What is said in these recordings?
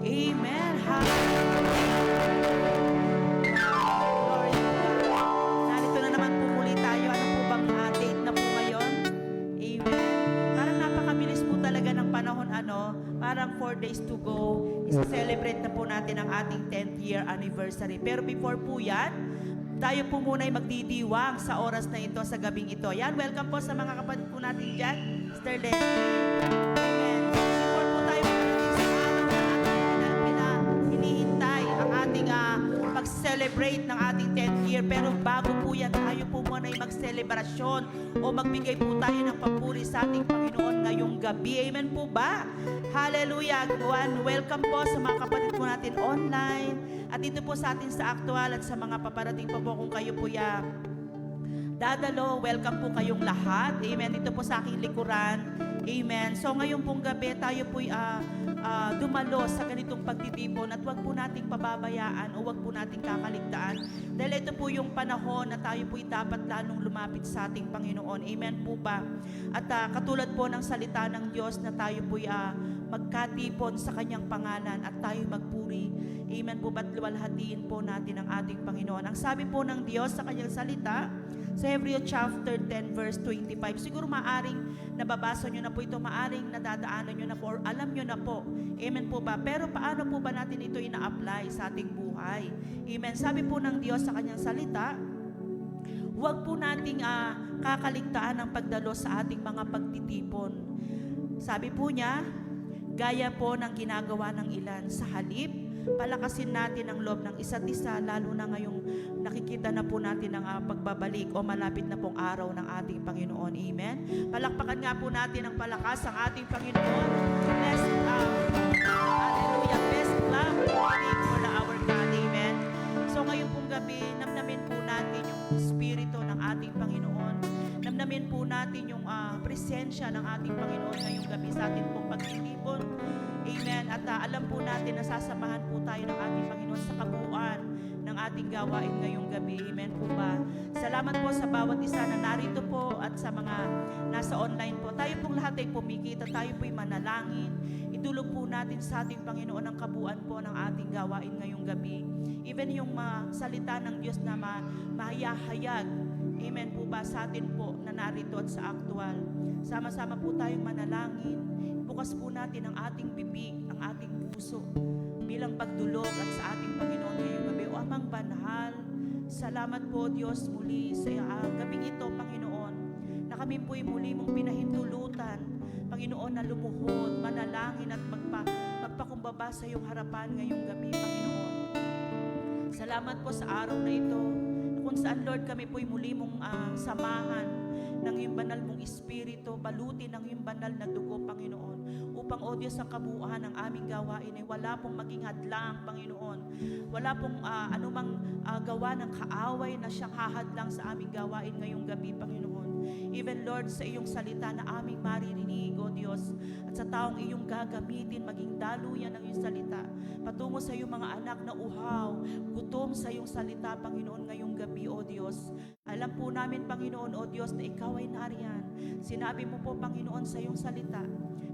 Amen. Hallelujah. Glory to God. Narito na naman po muli tayo. Ano po bang date na po ngayon? Amen. Parang napakabilis po talaga ng panahon, parang 4 days to go. Isa-celebrate na po natin ang ating 10th year anniversary. Pero before po yan, tayo po muna ay magdidiwang sa oras na ito, sa gabing ito. Yan, welcome po sa mga kapatid po natin dyan. Sister Leslie. Amen. Before po tayo magdating sa araw na ating hinihintay ang ating mag-celebrate ng ating 10th year. Pero bago po yan, tayo po muna ay mag-celebrasyon o magbigay po tayo ng papuri sa ating Panginoon ngayong gabi. Amen po ba? Hallelujah. Welcome po sa mga kapatid po natin online. At dito po sa atin sa aktual at sa mga paparating pa po kung kayo po dadalo, welcome po kayong lahat. Amen. Dito po sa aking likuran. Amen. So ngayon pong gabi tayo po dumalo sa ganitong pagtitipon at wag po nating pababayaan o wag po nating kakaligtaan. Dahil ito po yung panahon na tayo po dapat lalong lumapit sa ating Panginoon. Amen po ba? At katulad po ng salita ng Diyos na tayo po magkatipon sa kanyang pangalan at tayo magpuri. Amen po ba't luwalhatiin po natin ang ating Panginoon. Ang sabi po ng Diyos sa kanyang salita, sa Hebrew chapter 10 verse 25, siguro maaring nababasa nyo na po ito, maaring nadadaanan nyo na po, or alam nyo na po. Amen po ba? Pero paano po ba natin ito ina-apply sa ating buhay? Amen. Sabi po ng Diyos sa kanyang salita, huwag po nating kakaligtaan ang pagdalo sa ating mga pagtitipon. Sabi po niya, gaya po ng ginagawa ng ilan. Sa halip, palakasin natin ang loob ng isa't isa, lalo na ngayong nakikita na po natin ang pagbabalik o malapit na pong araw ng ating Panginoon. Amen? Palakpakan nga po natin ang palakas ang ating Panginoon. Bless, hallelujah, best clap for our God. Amen? So ngayon pong gabi, namnamin po natin yung Espiritu ng ating Panginoon. Namnamin po natin yung presensya ng ating Panginoon ngayong gabi sa ating pong pagtitipon. Amen. At alam po natin na sasamahan po tayo ng ating Panginoon sa kabuuan ng ating gawain ngayong gabi. Amen po ba? Salamat po sa bawat isa na narito po at sa mga nasa online po. Tayo pong lahat ay pumikit at tayo po'y manalangin. Idulog po natin sa ating Panginoon ang kabuuan po ng ating gawain ngayong gabi. Even yung salita ng Diyos na mahayahayag. Amen po ba sa atin po na narito at sa aktual. Sama-sama po tayong manalangin. Bukas po natin ang ating bibig, ang ating puso bilang pagdulog at sa ating Panginoon ngayong gabi. O Amang Banal, salamat po Diyos muli sa gabing ito, Panginoon, na kami po'y muli mong pinahintulutan, Panginoon, na lumuhod, manalangin at magpakumbaba sa iyong harapan ngayong gabi, Panginoon. Salamat po sa araw na ito, kung saan, Lord, kami po'y muli mong samahan ng iyong banal mong Espiritu, balutin ng iyong banal na dugo, Panginoon, upang, O Diyos, ang kabuuan ng aming gawain ay wala pong maging hadlang, Panginoon. Wala pong anumang gawa ng kaaway na siyang hahadlang sa aming gawain ngayong gabi, Panginoon. Even, Lord, sa iyong salita na aming maririnig, O Diyos, at sa taong iyong gagamitin, maging daluyan ng iyong salita, patungo sa iyong mga anak na uhaw, gutom sa iyong salita, Panginoon, ngayong gabi, O Diyos. Alam po namin, Panginoon, O Diyos, na ikaw ay nariyan. Sinabi mo po, Panginoon, sa iyong salita,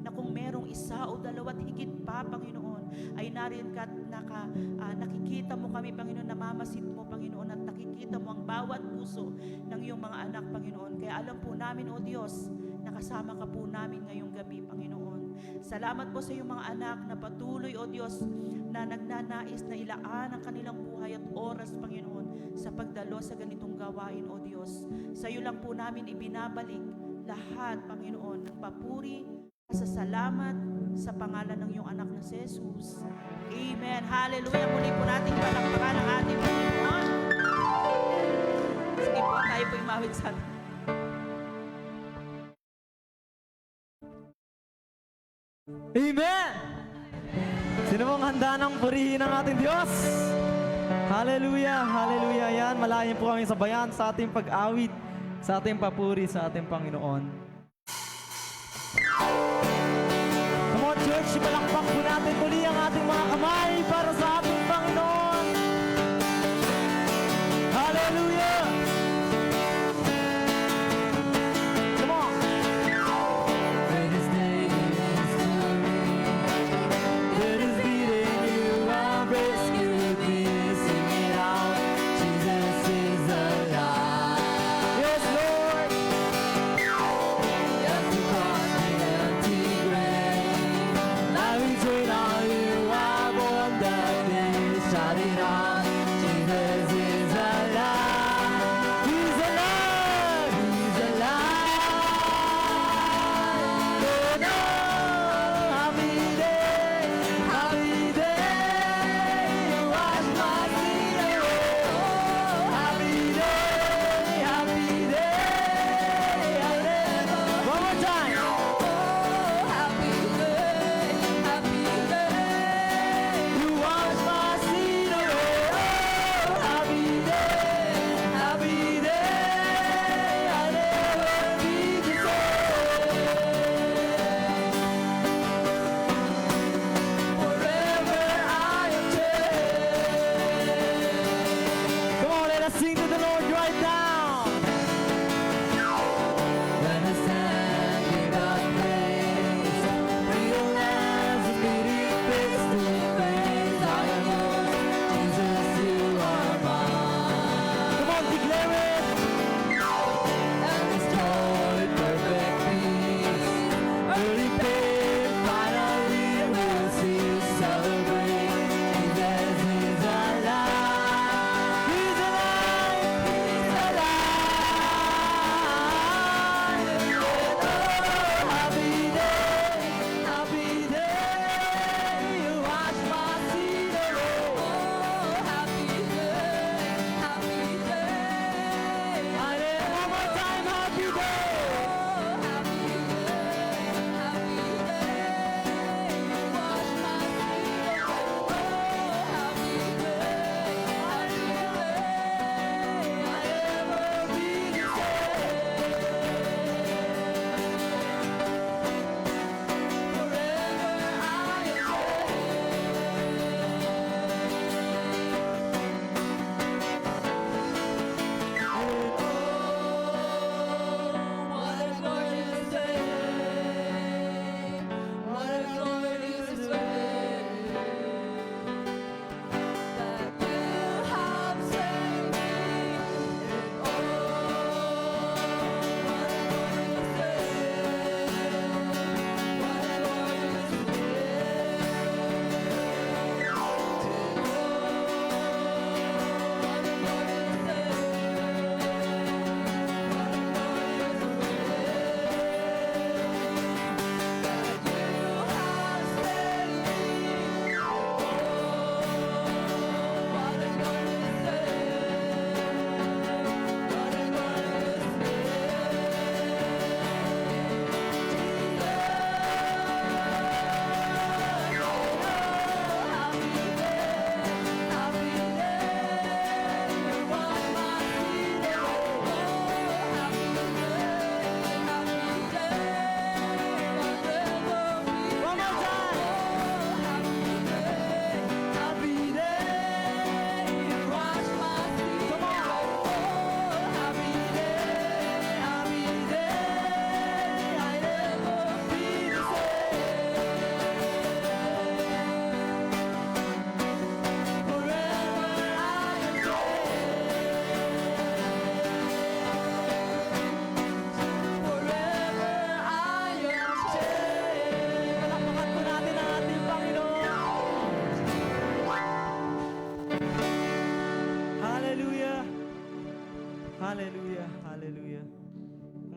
na kung merong isa o dalawa't higit pa, Panginoon, ay nariyan ka at nakikita mo kami, Panginoon, namamasid mo, Panginoon, at nakikita mo ang bawat puso ng iyong mga anak, Panginoon. Kaya alam po namin, O Diyos, nakasama ka po namin ngayong gabi, Panginoon. Salamat po sa iyong mga anak na patuloy, O Diyos, na nagnanais na ilaan ang kanilang buhay at oras, Panginoon, sa pagdalo sa ganitong gawain, O Diyos. Sa iyo lang po namin ibinabalik lahat, Panginoon, ng papuri, sa salamat, sa pangalan ng iyong anak na si Jesus. Amen. Hallelujah. Muli po natin palakpakan ang ating Panginoon. Sige po, tayo po imawit sa atin. Amen! Sino mong handa ng purihin ng ating Diyos? Hallelujah! Hallelujah! Yan, malayan po kami sa bayan sa ating pag-awit, sa ating papuri, sa ating Panginoon. Come on, church, palakpak po natin muli ang ating mga kamay para sa ating Panginoon. Hallelujah! Come on! Let His name is beating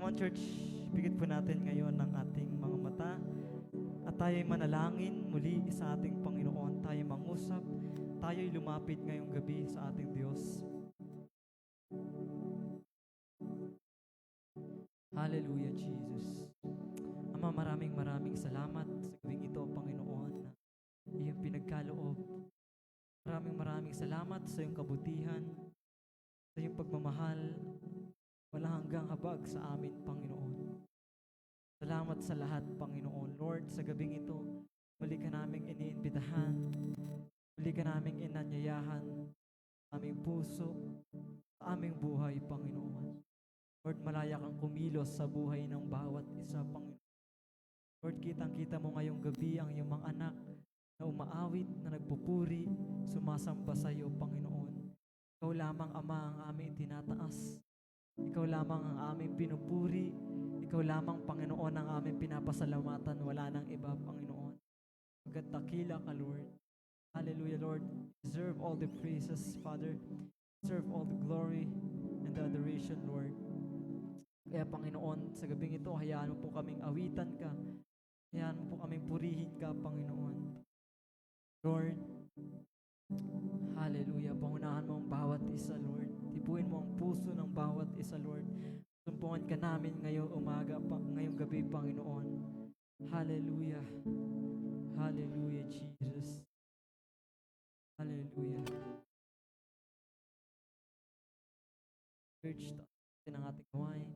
on, church, pigit po natin ngayon ng ating mga mata at tayo'y manalangin muli sa ating Panginoon. Tayo'y mangusap, tayo'y lumapit ngayong gabi sa ating Diyos. Hallelujah, Jesus. Ama, maraming salamat sa gabing ito, Panginoon, na iyong pinagkaloob. Maraming salamat sa iyong kabutihan, sa iyong pagmamahal, wala hanggang habag sa amin, Panginoon. Salamat sa lahat, Panginoon. Lord, sa gabing ito, muli ka naming iniimbitahan, muli ka naming inanyayahan sa aming puso, sa aming buhay, Panginoon. Lord, malaya kang kumilos sa buhay ng bawat isa, Panginoon. Lord, kitang-kita mo ngayong gabi ang iyong mga anak na umaawit, na nagpupuri, sumasamba sa iyo, Panginoon. Ikaw lamang, Ama, ang aming tinataas. Ikaw lamang ang aming pinupuri. Ikaw lamang, Panginoon, ang aming pinapasalamatan. Wala nang iba, Panginoon. Pagkat dakila ka, Lord. Hallelujah, Lord. Deserve all the praises, Father. Deserve all the glory and the adoration, Lord. Kaya, Panginoon, sa gabing ito, hayaan mo po kaming awitan ka. Hayaan mo po kaming purihin ka, Panginoon. Lord, hallelujah. Pangunahan mo ang bawat isa, Lord. Tipuin mo ang puso ng bawat isa, Lord. Sumpungan ka namin ngayong umaga, ngayong gabi, Panginoon. Hallelujah. Hallelujah, Jesus. Hallelujah. Church, tapusin ang ating gawain.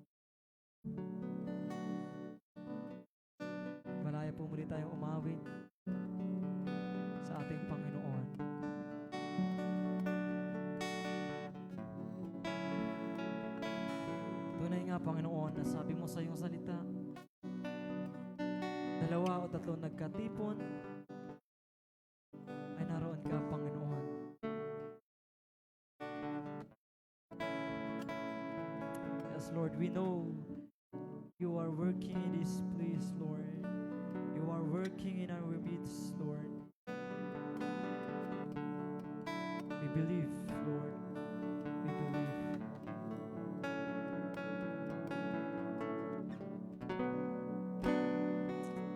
Malaya po muli tayong umawit sa ating Panginoon. Tunay nga, Panginoon, na sabi mo sa iyong salita, 2 o 3 nagkatipon, ay naroon ka, Panginoon. Yes, Lord, we know you are working in this place, Lord. You are working in our midst, Lord. We believe, Lord. We believe.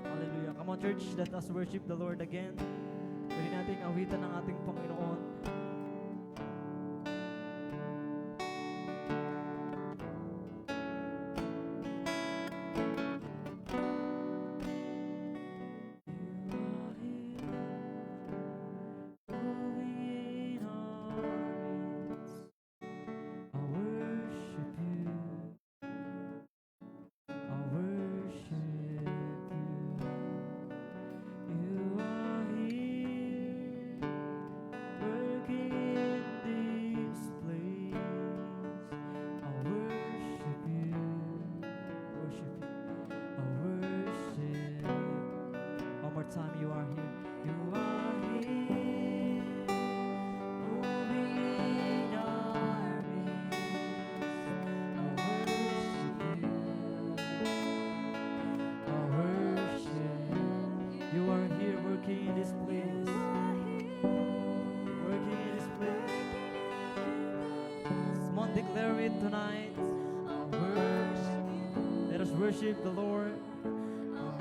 Hallelujah. Come on, church. Let us worship the Lord again. Pwede nating awitan ng ating Panginoon. Time you are here. You are here, moving in our midst. I worship you. You are here working in this place. Working in this place. Come on, declare it tonight. Let us worship the Lord. My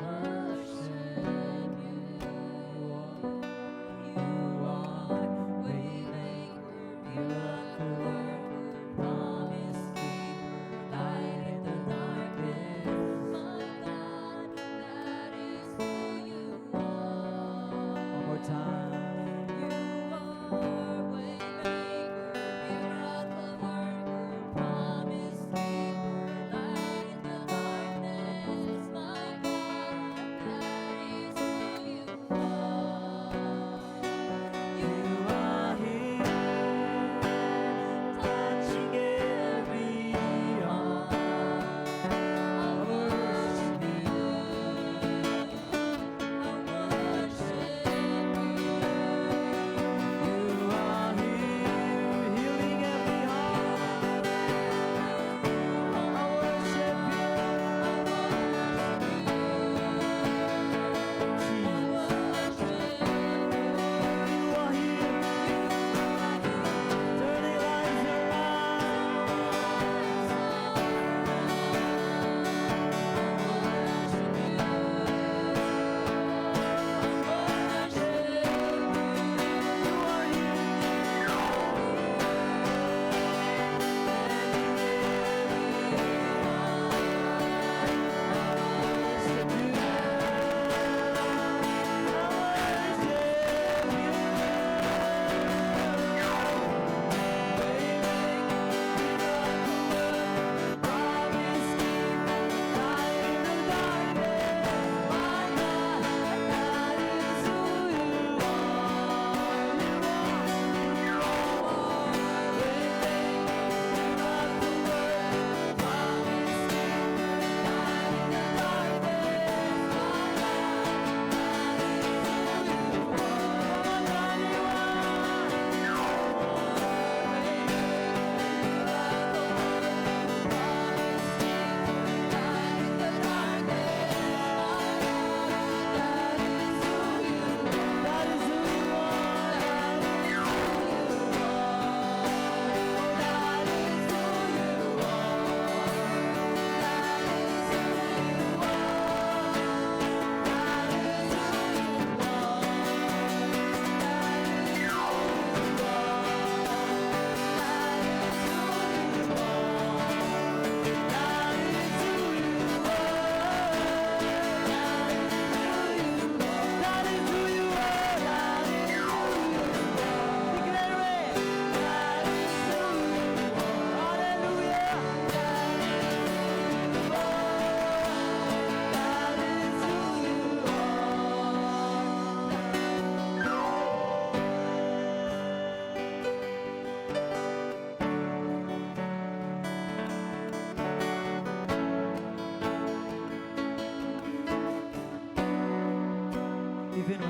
Even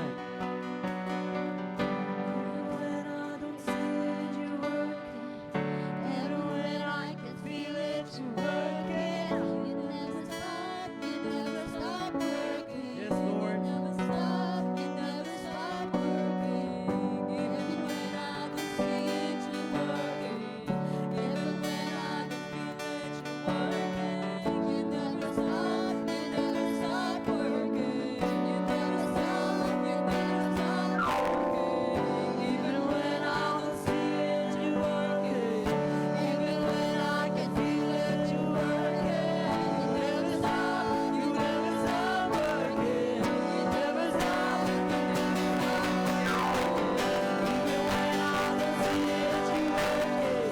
when I don't see you working, and when I can feel it, you working. You never stop working. Yes, Lord. You never stop working. Even when I don't see it, you're working. Even when I don't feel it, you're working. You never stop working. You never stop working. Even when I don't see it, you're working. Even when I can feel it, you're working. You never stop working. You never stop. Even when I don't see it, you're working.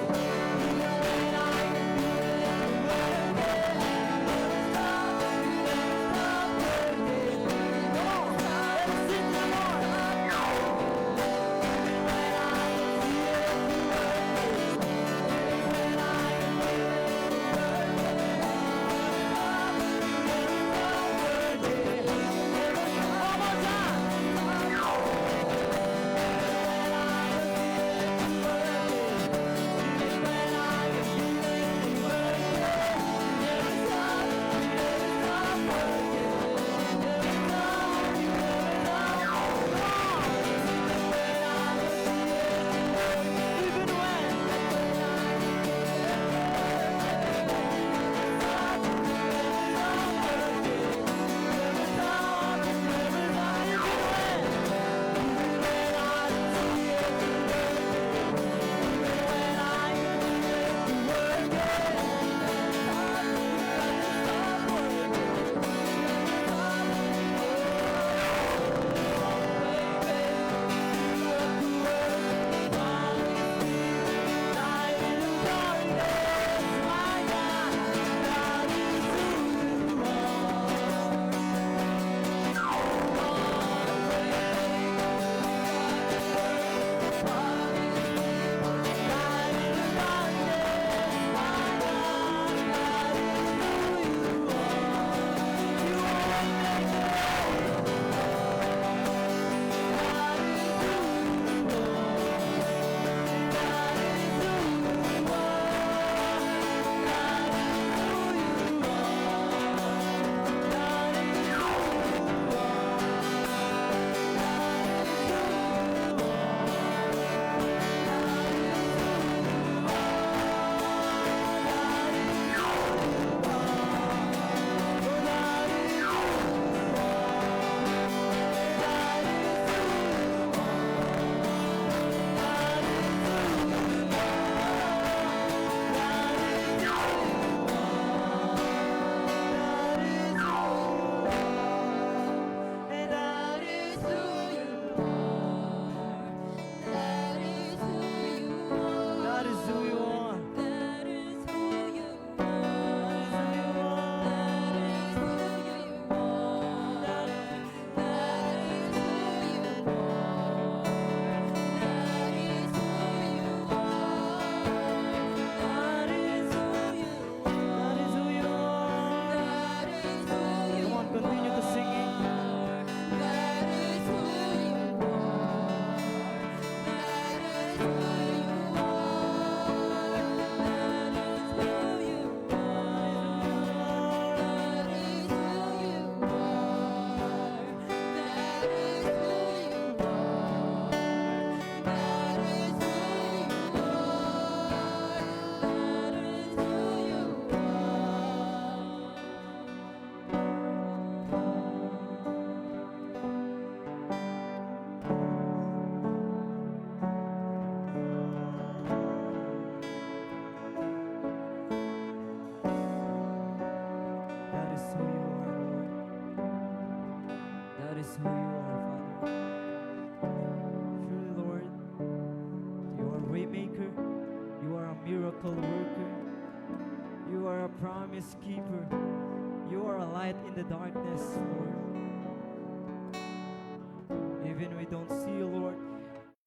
Even when I can feel it, you're working. You never stop working. Come on, let's sing some more. Even when I don't see it, you're working. Even when I can feel it, you're working. You never stop working. One more time. That is who you are. That is who you are. Come on, continue to singing. That is who you are, Lord. That is who you are, Father. Truly, Lord, you are a waymaker. You are a miracle worker. You are a promise keeper. You are a light in the darkness, Lord. Even we don't see you, Lord.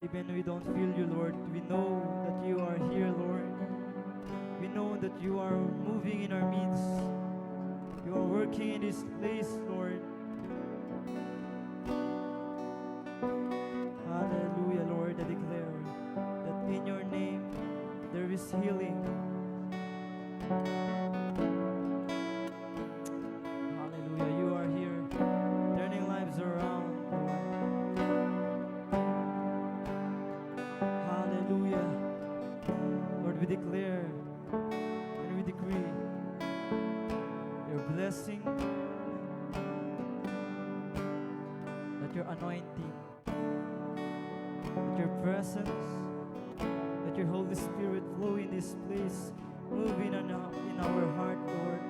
Even we don't feel you, Lord. We know that you are here, Lord. We know that you are moving in our midst. You are working in this place, Lord. brings healing. Hallelujah. You are here, turning lives around, Lord. Hallelujah. Lord, we declare and we decree your blessing, that your anointing, that your presence, that your Holy Spirit flow in this place, move in our heart, Lord.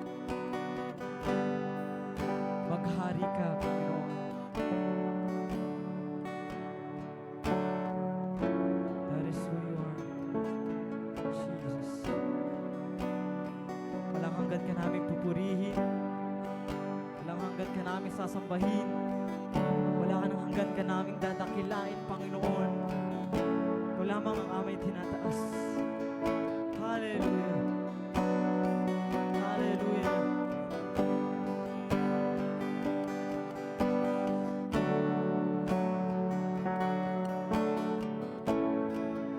Maghari ka, Panginoon. That is who you are, Jesus. Walang hanggan ka namin pupurihin. Walang hanggan ka namin sasambahin. Wala ka nang hanggan ka namin dadakilain, Panginoon. Ikaw lamang ang aming tinataas. Hallelujah. Hallelujah.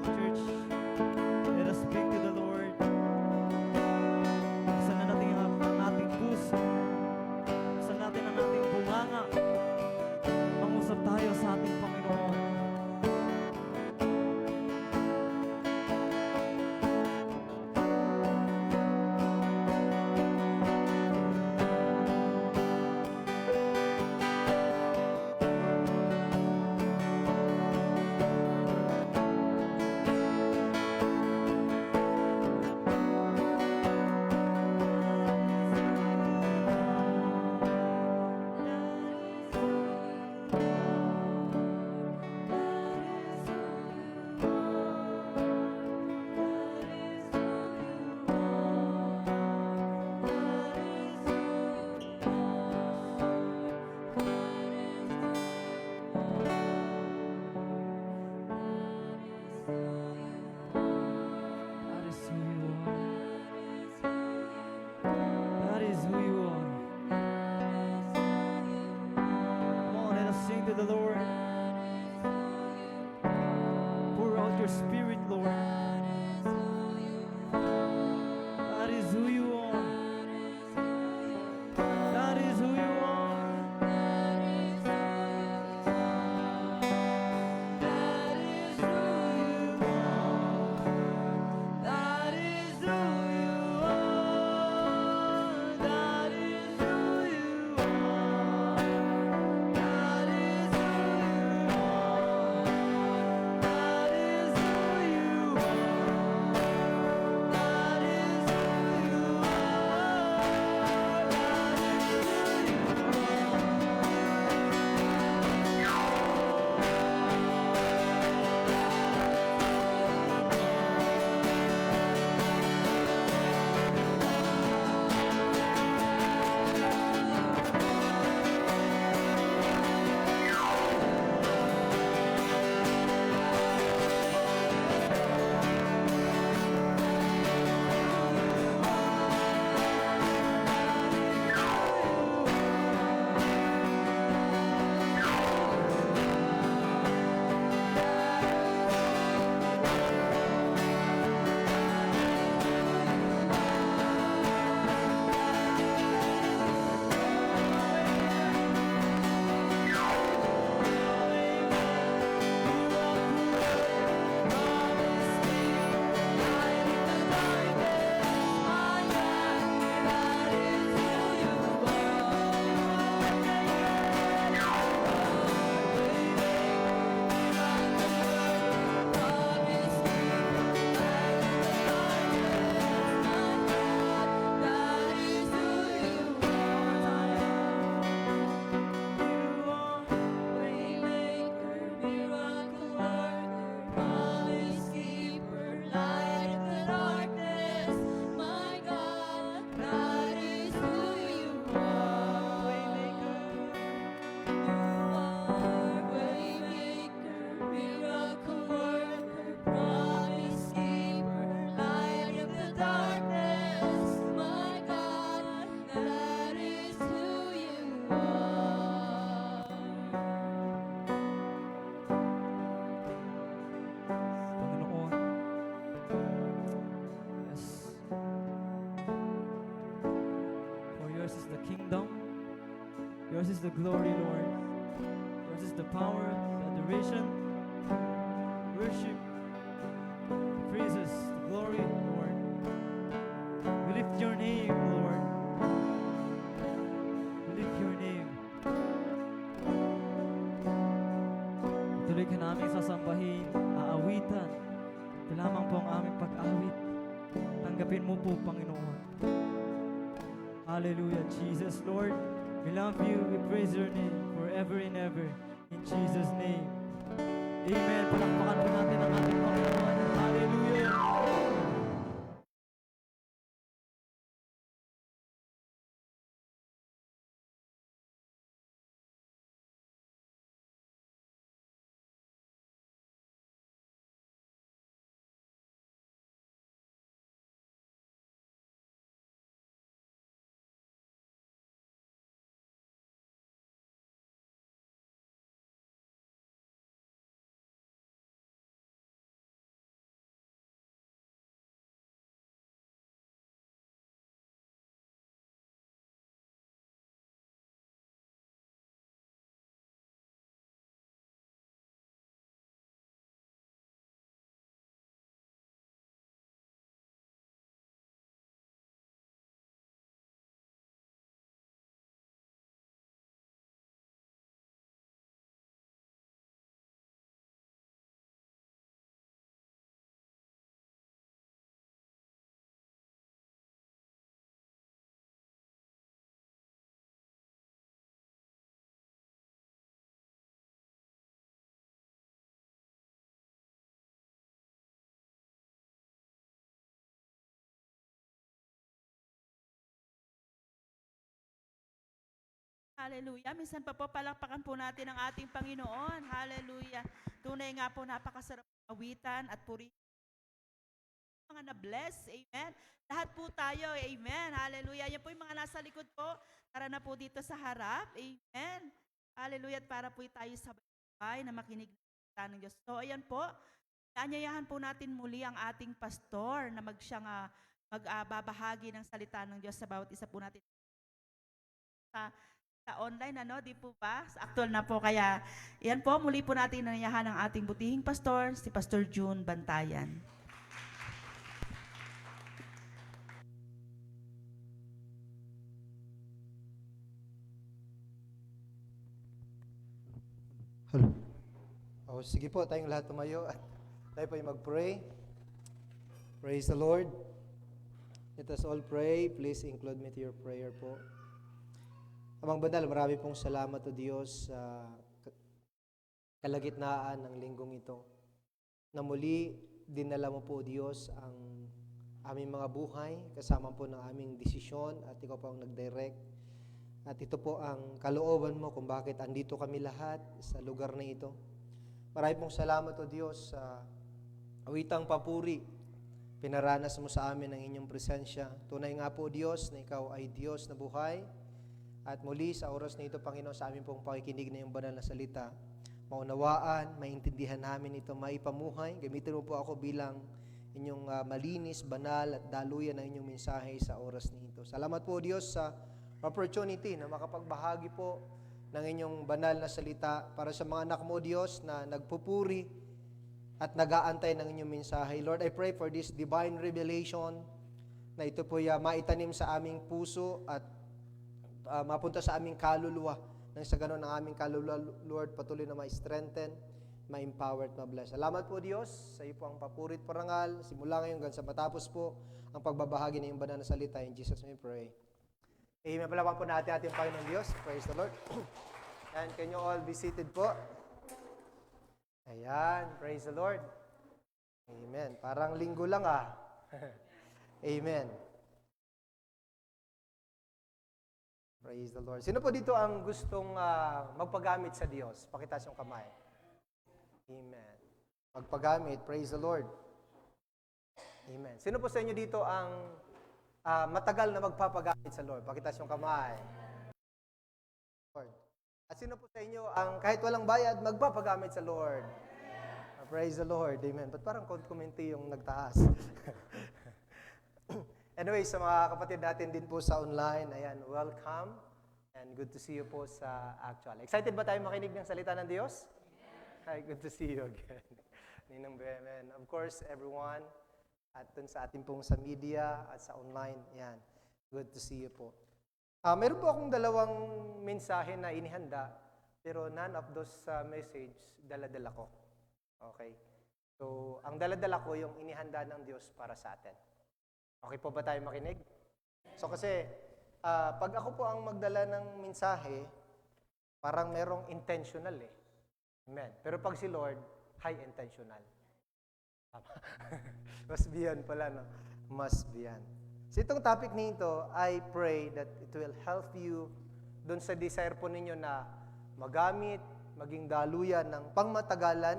Church, let us speak to the Lord. Buksan na natin ang ating puso. Buksan natin ang ating bunganga. Mangusap tayo sa ating Panginoon. That is who you are. That is who you are. Come on, let us sing to the Lord. Pour out your spirit, Lord. That is who you are. That is who you are. That is who you are. That is who you are. That is who you are. That is who you are. is the glory, Lord. Yours is the power, the adoration, worship, praises, the glory, Lord. We lift your name, Lord. We lift your name. Tuloy ka namin sasambahin, aawitan. Ito lamang po ang aming pag-awit. Tanggapin mo po, Panginoon. Hallelujah, Jesus, Lord. We love you. We praise your name forever and ever. In Jesus' name. Amen. Palakpakan po natin ang ating Panginoon. Hallelujah. Hallelujah. Minsan pa po palakpakan po natin ang ating Panginoon. Hallelujah. Tunay nga po napakasarap awitan at puri mga na-bless. Amen. Lahat po tayo. Amen. Hallelujah. Yan po yung mga nasa likod po. Tara na po dito sa harap. Amen. Hallelujah. At para po tayo sabay na makinig ng salita ng Diyos. So, ayan po. Anyayahan po natin muli ang ating pastor na magbabahagi ng salita ng Diyos sa bawat isa po natin sa online, di po ba? Sa actual na po. Kaya, yan po, muli po natin nanyayahan ang ating butihing pastor, si Pastor June Bantayan. Hello. Sige po, tayong lahat tumayo at tayo po yung mag-pray. Praise the Lord. Let us all pray. Please include me to your prayer po. Amang Banal, marami pong salamat o Diyos sa kalagitnaan ng linggong ito. Na muli, dinala mo po Diyos ang aming mga buhay, kasama po ng aming desisyon at ikaw po ang nag-direct. At ito po ang kalooban mo kung bakit andito kami lahat sa lugar na ito. Marami pong salamat o Diyos sa awitang papuri. Pinaranas mo sa amin ang inyong presensya. Tunay nga po Diyos na ikaw ay Diyos na buhay. At muli sa oras na ito, Panginoon, sa amin pong pakikinig na iyong banal na salita, maunawaan, maintindihan namin ito, maipamuhay. Gamitin mo po ako bilang inyong malinis, banal at daluyan ng inyong mensahe sa oras na ito. Salamat po Diyos sa opportunity na makapagbahagi po ng inyong banal na salita para sa mga anak mo Diyos na nagpupuri at nag-aantay ng inyong mensahe. Lord, I pray for this divine revelation na ito po maitanim sa aming puso at mapunta sa aming kaluluwa. Nang sa ganun ang aming kaluluwa, Lord, patuloy na ma-strengthen, ma-empower at ma-bless. Salamat po Diyos, sa iyo po ang papurit parangal, simula ngayon hanggang sa matapos po ang pagbabahagi ng iyong banal na salita. In Jesus' name we pray. Amen. Palawan po natin ating Panginoon Diyos. Praise the Lord. And can you all be seated po? Ayan. Praise the Lord. Amen. Parang linggo lang Amen. Praise the Lord. Sino po dito ang gustong magpagamit sa Diyos? Pakitaas yung kamay. Amen. Magpagamit. Praise the Lord. Amen. Sino po sa inyo dito ang matagal na magpapagamit sa Lord? Pakitaas yung kamay. Lord. At sino po sa inyo ang kahit walang bayad, magpapagamit sa Lord? Praise the Lord. Amen. Ba't parang komenti yung nagtaas? Anyway, sa mga kapatid natin din po sa online, ayan, welcome. And good to see you po sa actual. Excited ba tayo makinig ng salita ng Diyos? Hi, good to see you again. Ninang Bem, and of course, everyone, at dun sa ating pong sa media at sa online, yan. Good to see you po. Meron po akong dalawang mensahe na inihanda, pero none of those message, dala-dala ko. Okay? So, ang dala-dala ko yung inihanda ng Diyos para sa atin. Okay po ba tayo makinig? So kasi, pag ako po ang magdala ng mensahe, parang merong intentional eh. Amen. Pero pag si Lord, high intentional. Mas beyond pala, no? Mas beyond. So itong topic nito, I pray that it will help you doon sa desire po ninyo na magamit, maging daluyan ng pangmatagalan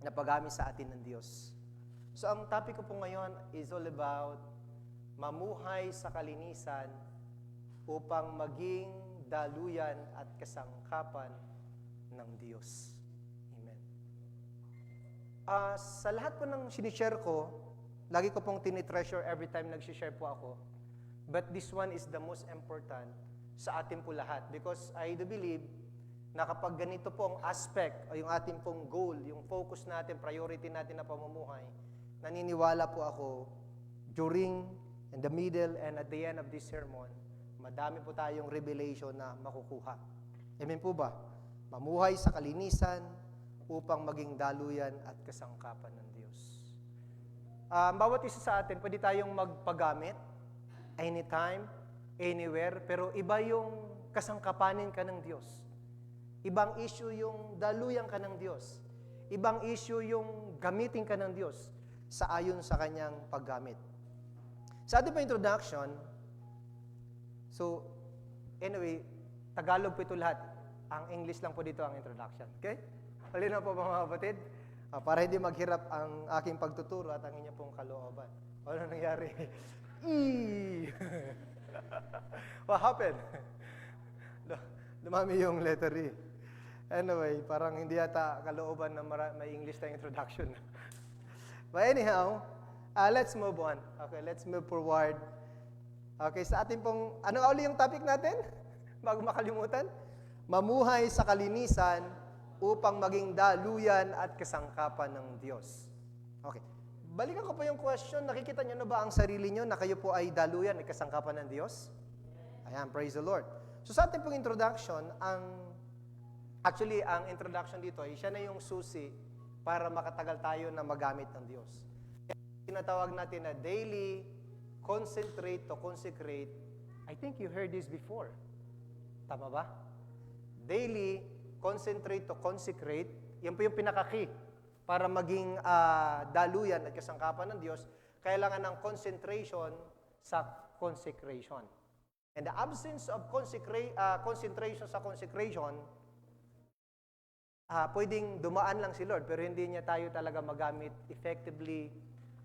na paggamit sa atin ng Diyos. So ang topic ko po ngayon is all about mamuhay sa kalinisan upang maging daluyan at kasangkapan ng Diyos. Amen. Sa lahat po ng sinishare ko, lagi ko pong tinitreasure every time nag-share po ako. But this one is the most important sa atin po lahat because I do believe na kapag ganito po ang aspect o yung ating pong goal, yung focus natin, priority natin na pamumuhay, naniniwala po ako during, in the middle, and at the end of this sermon, madami po tayong revelation na makukuha. Amen po ba? Mamuhay sa kalinisan upang maging daluyan at kasangkapan ng Diyos. Bawat isa sa atin, pwede tayong magpagamit anytime, anywhere, pero iba yung kasangkapanin ka ng Diyos. Ibang issue yung daluyan ka ng Diyos. Ibang issue yung gamitin ka ng Diyos sa ayon sa kanyang paggamit. Sa ating pa introduction, so, anyway, Tagalog po ito lahat. Ang English lang po dito ang introduction. Okay? Halina po mga kapatid. Para hindi maghirap ang aking pagtuturo at ang inyong pong kalooban. Ano nangyari? What happened? Dumami yung letter E. Anyway, parang hindi yata kalooban na may English na introduction. But anyhow, let's move on. Okay, let's move forward. Okay, sa ating pong, ano uli yung topic natin? Bago makalimutan? Mamuhay sa kalinisan upang maging daluyan at kasangkapan ng Diyos. Okay. Balikan ko po yung question. Nakikita niyo na ba ang sarili niyo na kayo po ay daluyan at kasangkapan ng Diyos? Ayan, praise the Lord. So sa ating pong introduction, ang introduction dito ay siya na yung susi para makatagal tayo na magamit ng Diyos. Tinatawag natin na daily, concentrate to consecrate. I think you heard this before. Tama ba? Daily, concentrate to consecrate. Yan po yung pinaka-key para maging daluyan at kasangkapan ng Diyos. Kailangan ng concentration sa consecration. And the absence of concentration sa consecration, pwedeng dumaan lang si Lord, pero hindi niya tayo talaga magamit effectively,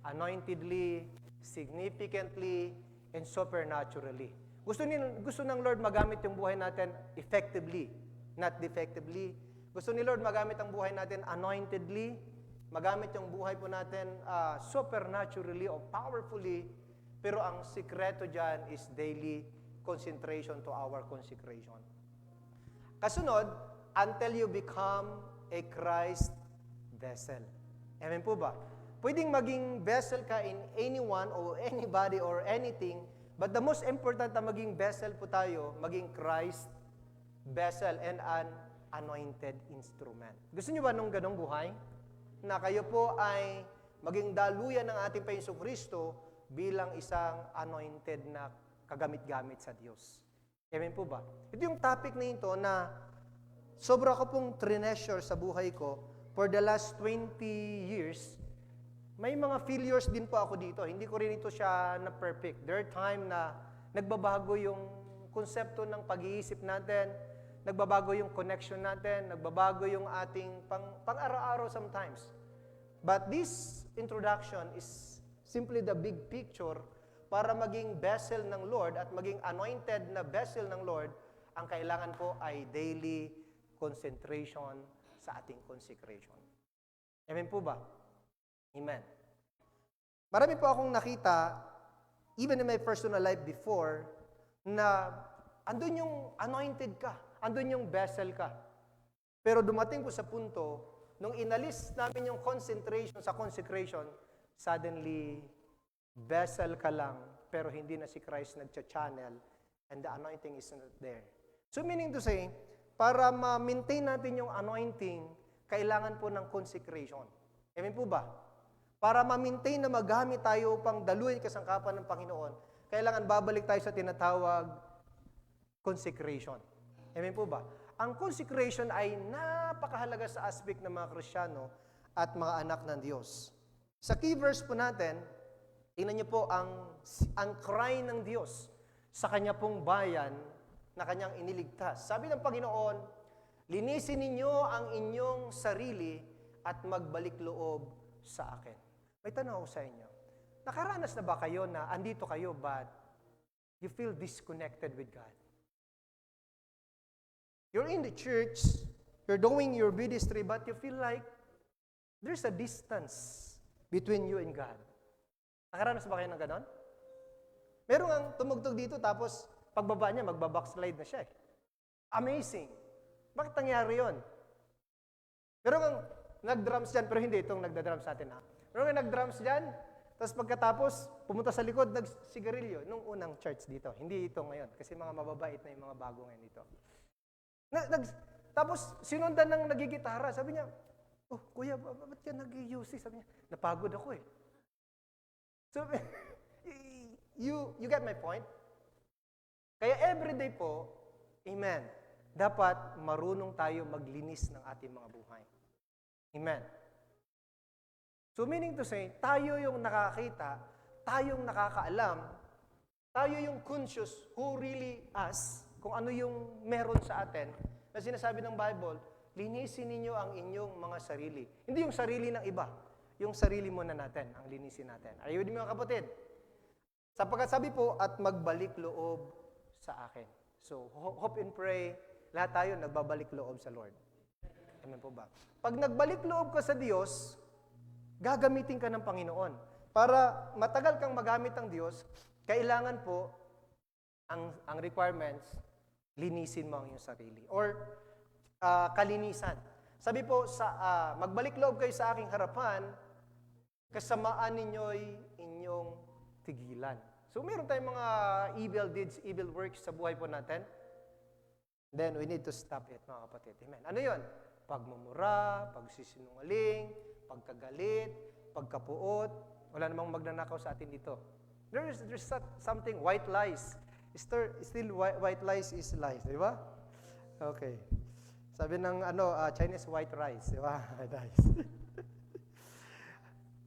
anointedly, significantly, and supernaturally. Gusto ng Lord magamit yung buhay natin effectively, not defectively. Gusto ni Lord magamit ang buhay natin anointedly, magamit yung buhay po natin supernaturally or powerfully, pero ang sikreto dyan is daily concentration to our consecration. Kasunod, until you become a Christ vessel. Amen po ba? Pwedeng maging vessel ka in anyone or anybody or anything, but the most important na maging vessel po tayo, maging Christ vessel and an anointed instrument. Gusto niyo ba nung ganong buhay? Na kayo po ay maging daluyan ng ating Panginoong Kristo bilang isang anointed na kagamit-gamit sa Diyos. Amen po ba? Ito yung topic na ito na sobra ko pong treasure sa buhay ko for the last 20 years. May mga failures din po ako dito. Hindi ko rin ito siya na perfect. There are time na nagbabago yung konsepto ng pag-iisip natin, nagbabago yung connection natin, nagbabago yung ating pang-araw-araw sometimes. But this introduction is simply the big picture para maging vessel ng Lord at maging anointed na vessel ng Lord, ang kailangan po ay daily concentration sa ating consecration. Amen po ba? Amen. Marami po akong nakita, even in my personal life before, na andun yung anointed ka, andun yung vessel ka. Pero dumating po sa punto, nung inalis namin yung concentration sa consecration, suddenly, vessel ka lang, pero hindi na si Christ nagcha-channel, and the anointing is not there. So meaning to say, para ma-maintain natin yung anointing, kailangan po ng consecration. Amen po ba? Para ma-maintain na magamit tayo upang daluhin kasangkapan ng Panginoon, kailangan babalik tayo sa tinatawag consecration. Amen po ba? Ang consecration ay napakahalaga sa aspect ng mga Kristiyano at mga anak ng Diyos. Sa key verse po natin, tingnan niyo po ang cry ng Diyos sa kanya pong bayan na kanyang iniligtas. Sabi ng Panginoon, linisin ninyo ang inyong sarili at magbalik loob sa akin. May tanong ako sa inyo. Nakaranas na ba kayo na andito kayo but you feel disconnected with God? You're in the church, you're doing your ministry, but you feel like there's a distance between you and God. Nakaranas ba kayo ng ganon? Meron ang tumugtog dito, tapos pagbaba niya, magbabackslide na siya eh. Amazing. Bakit nangyari yun? Meron ang nag-drums dyan, pero hindi itong nagda-drums sa atin ha. Meron ang nag-drums dyan, tapos pagkatapos, pumunta sa likod, nagsigarilyo nung unang church dito. Hindi ito ngayon, kasi mga mababait na yung mga bago ngayon dito. Tapos, sinundan ng nagigitara. Sabi niya, oh, kuya, ba't ka nag-UC? Sabi niya, napagod ako eh. So, you get my point? Kaya everyday po, amen, dapat marunong tayo maglinis ng ating mga buhay. Amen. So, meaning to say, tayo yung nakakita, tayong nakakaalam, tayo yung conscious who really us, kung ano yung meron sa atin, na sinasabi ng Bible, linisin ninyo ang inyong mga sarili. Hindi yung sarili ng iba, yung sarili muna natin, ang linisin natin. Are you with me mga kapatid? Sapagkat sabi po, at magbalik loob sa akin. So, hope and pray, lahat tayo nagbabalik loob sa Lord. Amen po ba? Pag nagbalik loob ka sa Diyos, gagamitin ka ng Panginoon. Para matagal kang magamit ng Diyos, kailangan po, ang requirements, linisin mo ang iyong sarili. Or, kalinisan. Sabi po, magbalik loob kayo sa aking harapan, kasamaan ninyo'y inyong tigilan. So, meron tayong mga evil deeds, evil works sa buhay po natin. Then, we need to stop it, mga kapatid. Amen. Ano yun? Pagmumura, pagsisinungaling, pagkagalit, pagkapuot. Wala namang magnanakaw sa atin dito. There's something, white lies. Still white lies is lies, di ba? Okay. Sabi ng Chinese white rice, di ba? Rice.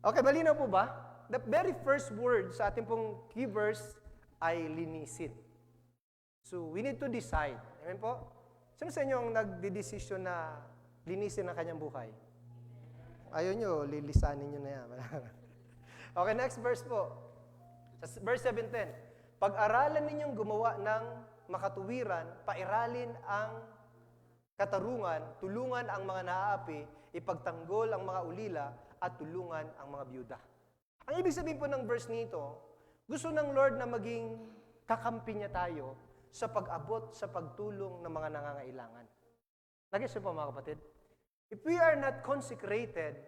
Okay, malinaw po ba? The very first word sa ating pong key verse ay linisin. So, we need to decide. Amen po? Sino sa inyo ang nagdidesisyon na linisin ang kanyang buhay? Ayaw nyo, lilisanin nyo na yan. Okay, next verse po. Sa verse 17. Pag-aralan ninyong gumawa ng makatuwiran, pairalin ang katarungan, tulungan ang mga naaapi, ipagtanggol ang mga ulila, at tulungan ang mga byuda. Ang ibig sabihin po ng verse nito, gusto ng Lord na maging kakampi niya tayo sa pag-abot, sa pagtulong ng mga nangangailangan. Nag-isip po mga kapatid? If we are not consecrated,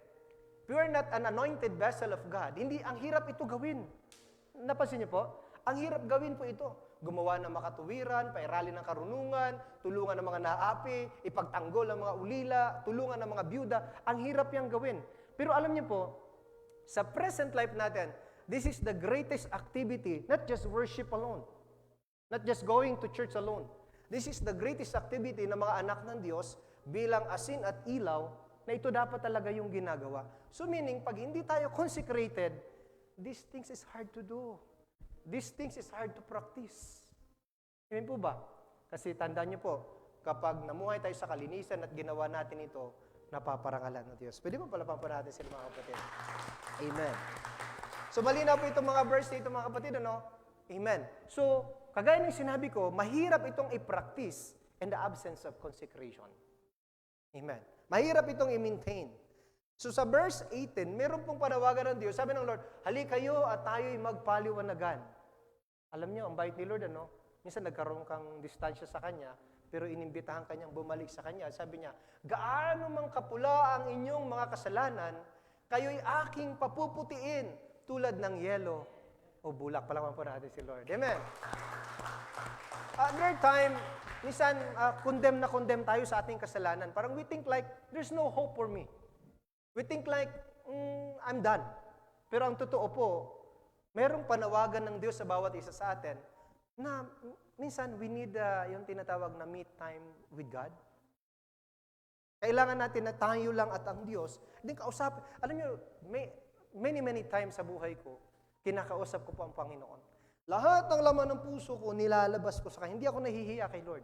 if we are not an anointed vessel of God, hindi, ang hirap ito gawin. Napansin niyo po? Ang hirap gawin po ito. Gumawa ng makatuwiran, pairalin ng karunungan, tulungan ng mga naapi, ipagtanggol ang mga ulila, tulungan ng mga byuda. Ang hirap yang gawin. Pero alam niyo po, sa present life natin, this is the greatest activity, not just worship alone, not just going to church alone. This is the greatest activity ng mga anak ng Diyos bilang asin at ilaw na ito dapat talaga yung ginagawa. So meaning, pag hindi tayo consecrated, these things is hard to do. These things is hard to practice. Amen po ba? Kasi tandaan niyo po, kapag namuhay tayo sa kalinisan at ginawa natin ito, napaparangalan ng Diyos. Pwede mo palapan po natin sila mga kapatid. Amen. So malinaw po itong mga verse dito mga kapatid, ano? Amen. So, kagaya ng sinabi ko, mahirap itong i-practice in the absence of consecration. Amen. Mahirap itong i-maintain. So sa verse 18, meron pong panawagan ng Diyos. Sabi ng Lord, hali kayo at tayo'y magpaliwanagan. Alam niyo, ang bait ni Lord, ano? Minsan nagkaroon kang distansya sa kanya, pero inimbitahan kanyang bumalik sa kanya. Sabi niya, gaano mang kapula ang inyong mga kasalanan, kayo'y aking papuputiin tulad ng yelo o bulak. Palaman po natin si Lord. Amen. Another time, minsan condemn na condemn tayo sa ating kasalanan. Parang we think like, there's no hope for me. We think like, I'm done. Pero ang totoo po, merong panawagan ng Diyos sa bawat isa sa atin na minsan we need yung tinatawag na meet time with God. Kailangan natin na tayo lang at ang Diyos. Hindi kausap. Alam niyo, many times sa buhay ko, kinakausap ko po ang Panginoon. Lahat ng laman ng puso ko, nilalabas ko sa Kanya. Hindi ako nahihiya kay Lord.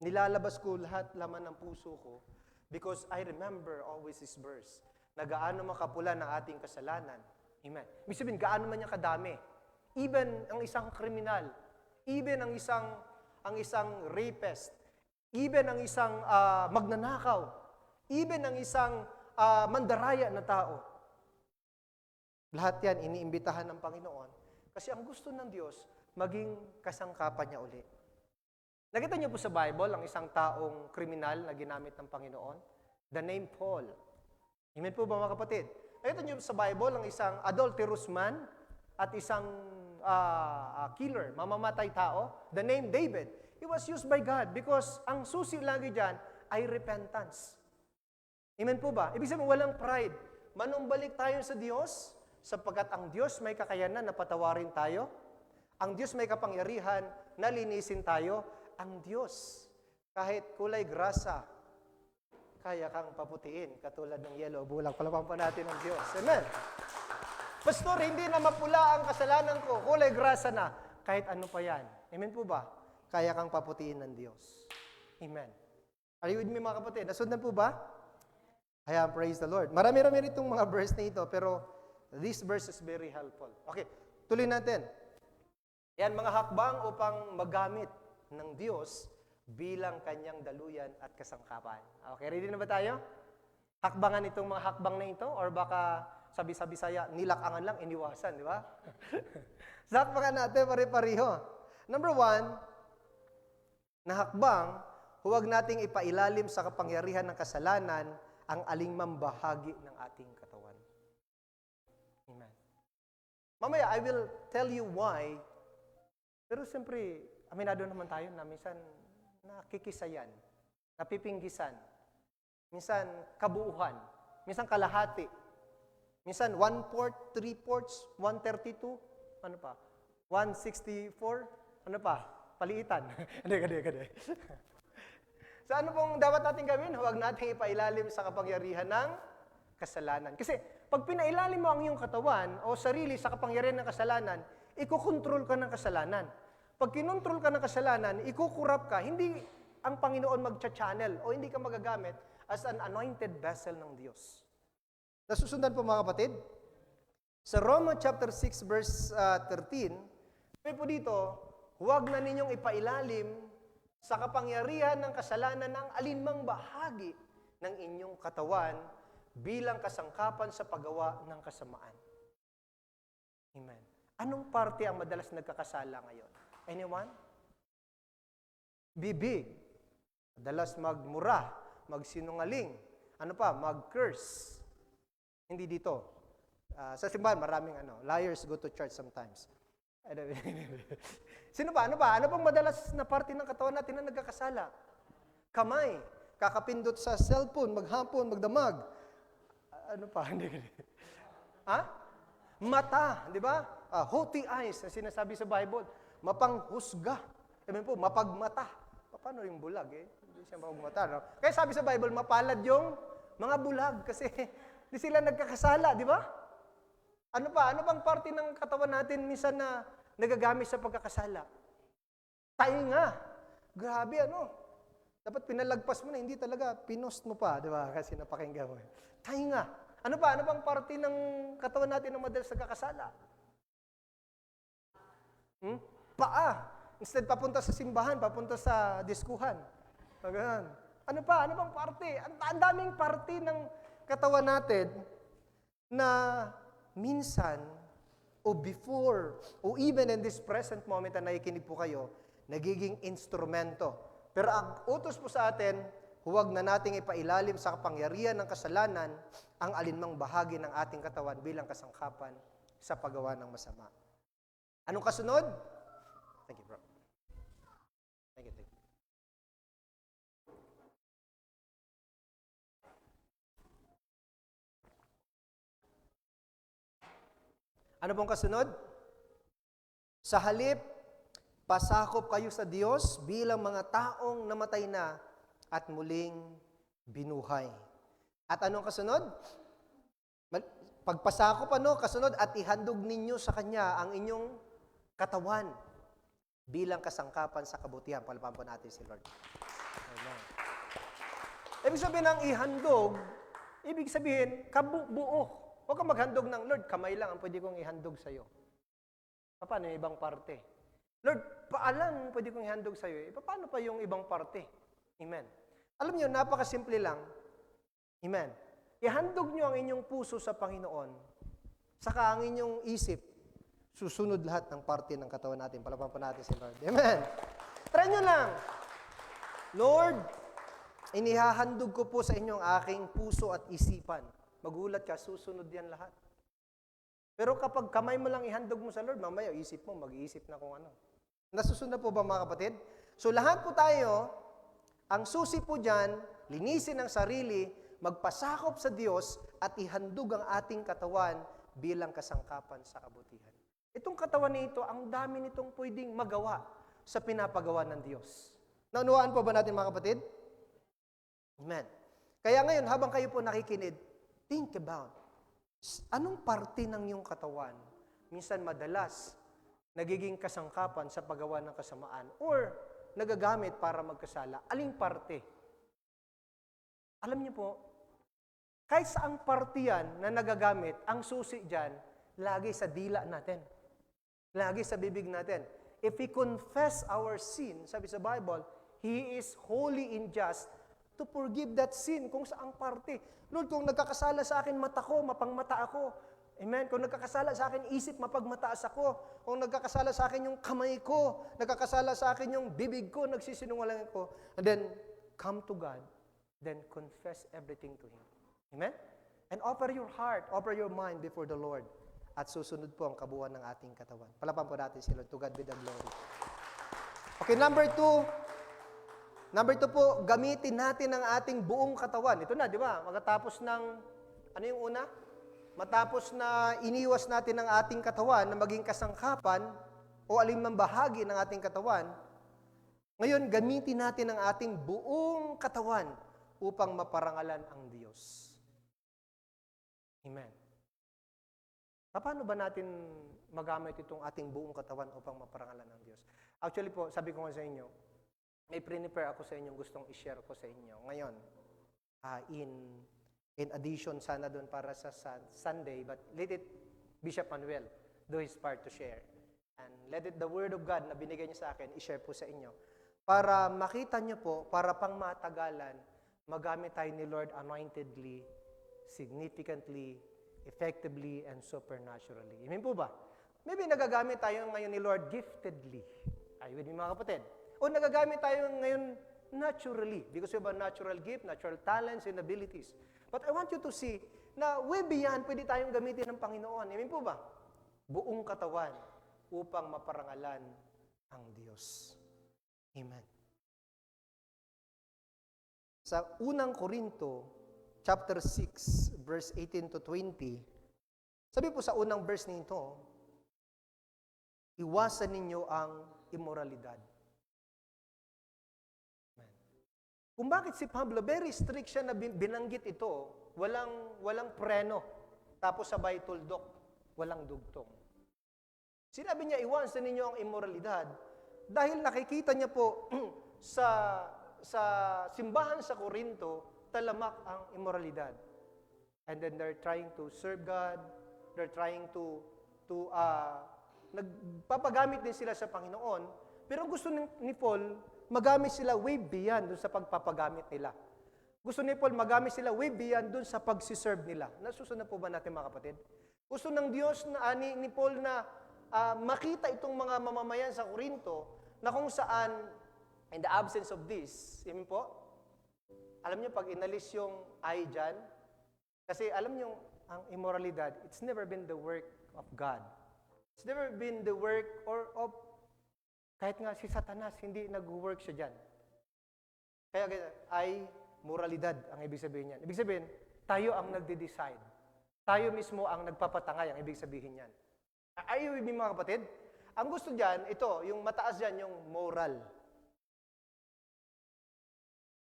Nilalabas ko lahat laman ng puso ko because I remember always His verse na gaano makapula ng ating kasalanan. Amen. Ibig sabihin, gaano man niya kadami. Even ang isang kriminal, even ang isang rapist, even ang isang magnanakaw, even ang isang mandaraya na tao. Lahat yan, iniimbitahan ng Panginoon. Kasi ang gusto ng Diyos, maging kasangkapan niya uli. Nakita niyo po sa Bible, ang isang taong kriminal na ginamit ng Panginoon? The name Paul. Amen po ba mga kapatid? Nakita niyo sa Bible, ang isang adulterous man at isang killer, mamamatay tao, the name David. He was used by God because ang susi lagi dyan ay repentance. Amen po ba? Ibig sabihin, walang pride. Manumbalik tayo sa Diyos, sapagkat ang Diyos may kakayanan na patawarin tayo. Ang Diyos may kapangyarihan na linisin tayo. Ang Diyos, kahit kulay grasa, kaya kang paputiin, katulad ng yellow bulak. Palapang pa natin ang Diyos. Amen. Pastor, hindi na mapula ang kasalanan ko. Kulay grasa na. Kahit ano pa yan. Amen po ba? Kaya kang paputiin ng Diyos. Amen. Are you with me mga kapatid? Nasundan po ba? Ayan, praise the Lord. Marami-rami itong mga verse na ito, pero this verse is very helpful. Okay, tuloy natin. Yan, mga hakbang upang magamit ng Diyos bilang kanyang daluyan at kasangkapan. Okay, ready na ba tayo? Hakbangan itong mga hakbang na ito? Or baka sabi-sabi saya, nilakangan lang, iniwasan, di ba? Sa hakbangan natin, pare-pareho. Number 1, na hakbang, huwag nating ipailalim sa kapangyarihan ng kasalanan ang alingmang bahagi ng ating katawan. Amen. Mamaya, I will tell you why. Pero siyempre, aminado naman tayo na minsan nakikisayan, napipinggisan, minsan kabuuhan, minsan kalahati, minsan 1/4, 3/4, 1/32, ano pa? 1/64, ano pa? Paliitan. Hindi. So ano pong dapat natin gawin? Huwag natin ipailalim sa kapangyarihan ng kasalanan. Kasi pag pinailalim mo ang iyong katawan o sarili sa kapangyarihan ng kasalanan, ikokontrol ka ng kasalanan. Pag kinontrol ka ng kasalanan, ikukurap ka, hindi ang Panginoon magcha-channel o hindi ka magagamit as an anointed vessel ng Diyos. Nasusundan po mga kapatid? Sa Romans chapter 6 verse 13, sabi po dito, huwag na ninyong ipailalim sa kapangyarihan ng kasalanan ng alinmang bahagi ng inyong katawan bilang kasangkapan sa paggawa ng kasamaan. Amen. Anong parte ang madalas nagkakasala ngayon? Anyone? Bibig. Madalas magmura, magsinungaling. Ano pa? Mag-curse. Hindi dito. Sa simbahan, maraming liars go to church sometimes. Sino ba? Ano pang madalas na parte ng katawan natin na nagkakasala? Kamay. Kakapindot sa cellphone, maghapon, magdamag. Ano pa? Ha? Mata, di ba? Haughty eyes, na sinasabi sa Bible. Mapanghusga. Amen po, mapagmata. Paano yung bulag Hindi siya mapagmata, no? Kaya sabi sa Bible, mapalad yung mga bulag kasi di sila nagkakasala, di ba? Ano pa? Ano bang parte ng katawan natin minsan na nagagamit sa pagkakasala? Tainga. Grabe, Dapat pinalagpas mo na, hindi talaga, pinost mo pa, di ba? Kasi napakinggan mo. Tainga. Ano pa? Ano bang parte ng katawan natin na madalas nagkakasala? Paa. Instead, papunta sa simbahan, papunta sa diskuhan. Ganun. Ano pa? Ano bang parte? Ang daming parte ng katawan natin na minsan, o before, o even in this present moment na nakikinig po kayo, nagiging instrumento. Pero ang utos po sa atin, huwag na nating ipailalim sa kapangyarihan ng kasalanan ang alinmang bahagi ng ating katawan bilang kasangkapan sa paggawa ng masama. Anong kasunod? Thank you, bro. Thank you. Ano pong kasunod? Sa halip, pasakop kayo sa Diyos bilang mga taong namatay na at muling binuhay. At anong kasunod? Pagpasakop kasunod at ihandog ninyo sa Kanya ang inyong katawan bilang kasangkapan sa kabutihan. Palpahan po natin si Lord. Amen. Ibig sabihin ng ihandog, ibig sabihin, kabuo. Huwag kang maghandog ng Lord, kamay lang ang pwede kong ihandog sa'yo. Paano yung ibang parte? Lord, paalan pwede kong ihandog sa'yo. Paano pa yung ibang parte? Amen. Alam niyo, napakasimple lang. Amen. Ihandog niyo ang inyong puso sa Panginoon, saka ang inyong isip, susunod lahat ng parte ng katawan natin. Palapan po natin si Lord. Amen. Try nyo lang. Lord, inihahandog ko po sa inyo ang aking puso at isipan. Magulat ka, susunod yan lahat. Pero kapag kamay mo lang ihandog mo sa Lord, mamaya isip mo, mag-iisip na kung ano. Nasusunod po ba mga kapatid? So lahat po tayo, ang susi po dyan, linisin ang sarili, magpasakop sa Diyos, at ihandog ang ating katawan bilang kasangkapan sa kabutihan. Itong katawan nito, ang dami nitong pwedeng magawa sa pinapagawa ng Diyos. Naunawaan po ba natin mga kapatid? Amen. Kaya ngayon, habang kayo po nakikinig, think about, anong parte ng iyong katawan minsan madalas nagiging kasangkapan sa paggawa ng kasamaan or nagagamit para magkasala? Aling parte? Alam niyo po, kahit saang parte yan na nagagamit, ang susi dyan, lagi sa dila natin. Lagi sa bibig natin. If we confess our sin, sabi sa Bible, He is holy and just to forgive that sin kung saang parte. Lord, kung nagkakasala sa akin mata ko, mapangmata ako. Amen? Kung nagkakasala sa akin isip, mapagmataas ako. Kung nagkakasala sa akin yung kamay ko, nagkakasala sa akin yung bibig ko, nagsisinungaling ako. And then, come to God, then confess everything to Him. Amen? And offer your heart, offer your mind before the Lord. At susunod po ang kabuuan ng ating katawan. Palapan po natin si Lord. To God be the glory. Okay, number two po, gamitin natin ang ating buong katawan. Ito na, di ba? Matapos ng, ano yung una? Matapos na iniwas natin ang ating katawan na maging kasangkapan o alinmang bahagi ng ating katawan, ngayon, gamitin natin ang ating buong katawan upang maparangalan ang Diyos. Amen. Paano ba natin magamit itong ating buong katawan upang maparangalan ng Diyos? Actually po, sabi ko nga sa inyo, may prepare ako sa inyo, gustong i-share ko sa inyo. Ngayon, in addition sana doon para sa Sunday, but let it, Bishop Manuel, do his part to share. And let it, the Word of God na binigay niya sa akin, i-share po sa inyo. Para makita niyo po, para pang matagalan, magamit tayo ni Lord anointedly, significantly, effectively, and supernaturally. Amen po ba? Maybe nagagamit tayo ngayon ni Lord giftedly. Ay, with me mga kapatid. O nagagamit tayo ngayon naturally because we have a natural gift, natural talents, and abilities. But I want you to see na way beyond pwede tayong gamitin ng Panginoon. Amen po ba? Buong katawan upang maparangalan ang Diyos. Amen. Sa unang Korinto, chapter 6, verse 18 to 20, sabi po sa unang verse nito, iwasan ninyo ang immoralidad. Kung bakit si Pablo, very strict siya na binanggit ito, walang preno, tapos sabay tuldok, walang dugtong. Sinabi niya, iwasan ninyo ang immoralidad, dahil nakikita niya po sa simbahan sa Korinto, talamak ang immoralidad. And then they're trying to serve God, they're trying to nagpapagamit din sila sa Panginoon, pero gusto ni Paul, magamit sila way beyond dun sa pagpapagamit nila. Gusto ni Paul magamit sila way beyond dun sa pagsiserve nila. Nasusunod po ba natin mga kapatid? Gusto ng Diyos na ni Paul na makita itong mga mamamayan sa Korinto na kung saan, in the absence of this, yun po, alam niyo, pag inalis yung I dyan, kasi alam niyo, ang immoralidad, it's never been the work of God. It's never been the work or of, kahit nga si Satanas, hindi nag-work siya dyan. Kaya ay moralidad ang ibig sabihin niyan. Ibig sabihin, tayo ang nagde-decide. Tayo mismo ang nagpapatangay, ang ibig sabihin niyan. Are you with me, mga kapatid? Ang gusto dyan, ito, yung mataas dyan, yung moral.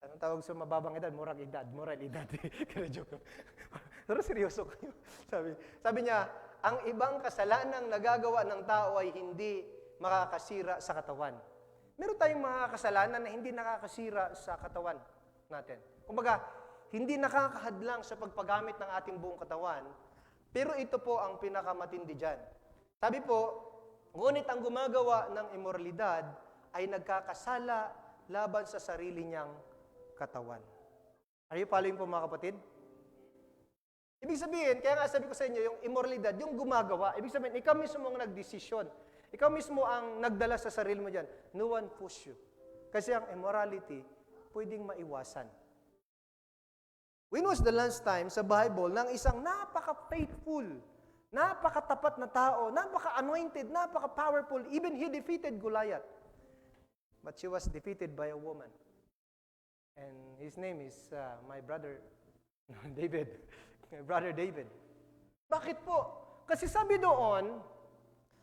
Anong tawag sa mababang edad? Moral edad. Kaya joke. Pero seryoso kayo. Sabi niya, ang ibang kasalanang nagagawa ng tao ay hindi makakasira sa katawan. Meron tayong mga kasalanan na hindi nakakasira sa katawan natin. Kumbaga, hindi nakakahadlang sa pagpagamit ng ating buong katawan, pero ito po ang pinakamatindi dyan. Sabi po, ngunit ang gumagawa ng immoralidad ay nagkakasala laban sa sarili niyang katawan. Are you following po, mga kapatid? Ibig sabihin, kaya nga sabi ko sa inyo, yung immoralidad, yung gumagawa, ibig sabihin, ikaw mismo ang nagdesisyon. Ikaw mismo ang nagdala sa sarili mo dyan. No one push you. Kasi ang immorality, pwedeng maiwasan. When was the last time sa Bible ng isang napaka-faithful, napakatapat na tao, napaka-anointed, napaka-powerful, even he defeated Goliath. But she was defeated by a woman. And his name is my brother David. My brother David. Bakit po? Kasi sabi doon,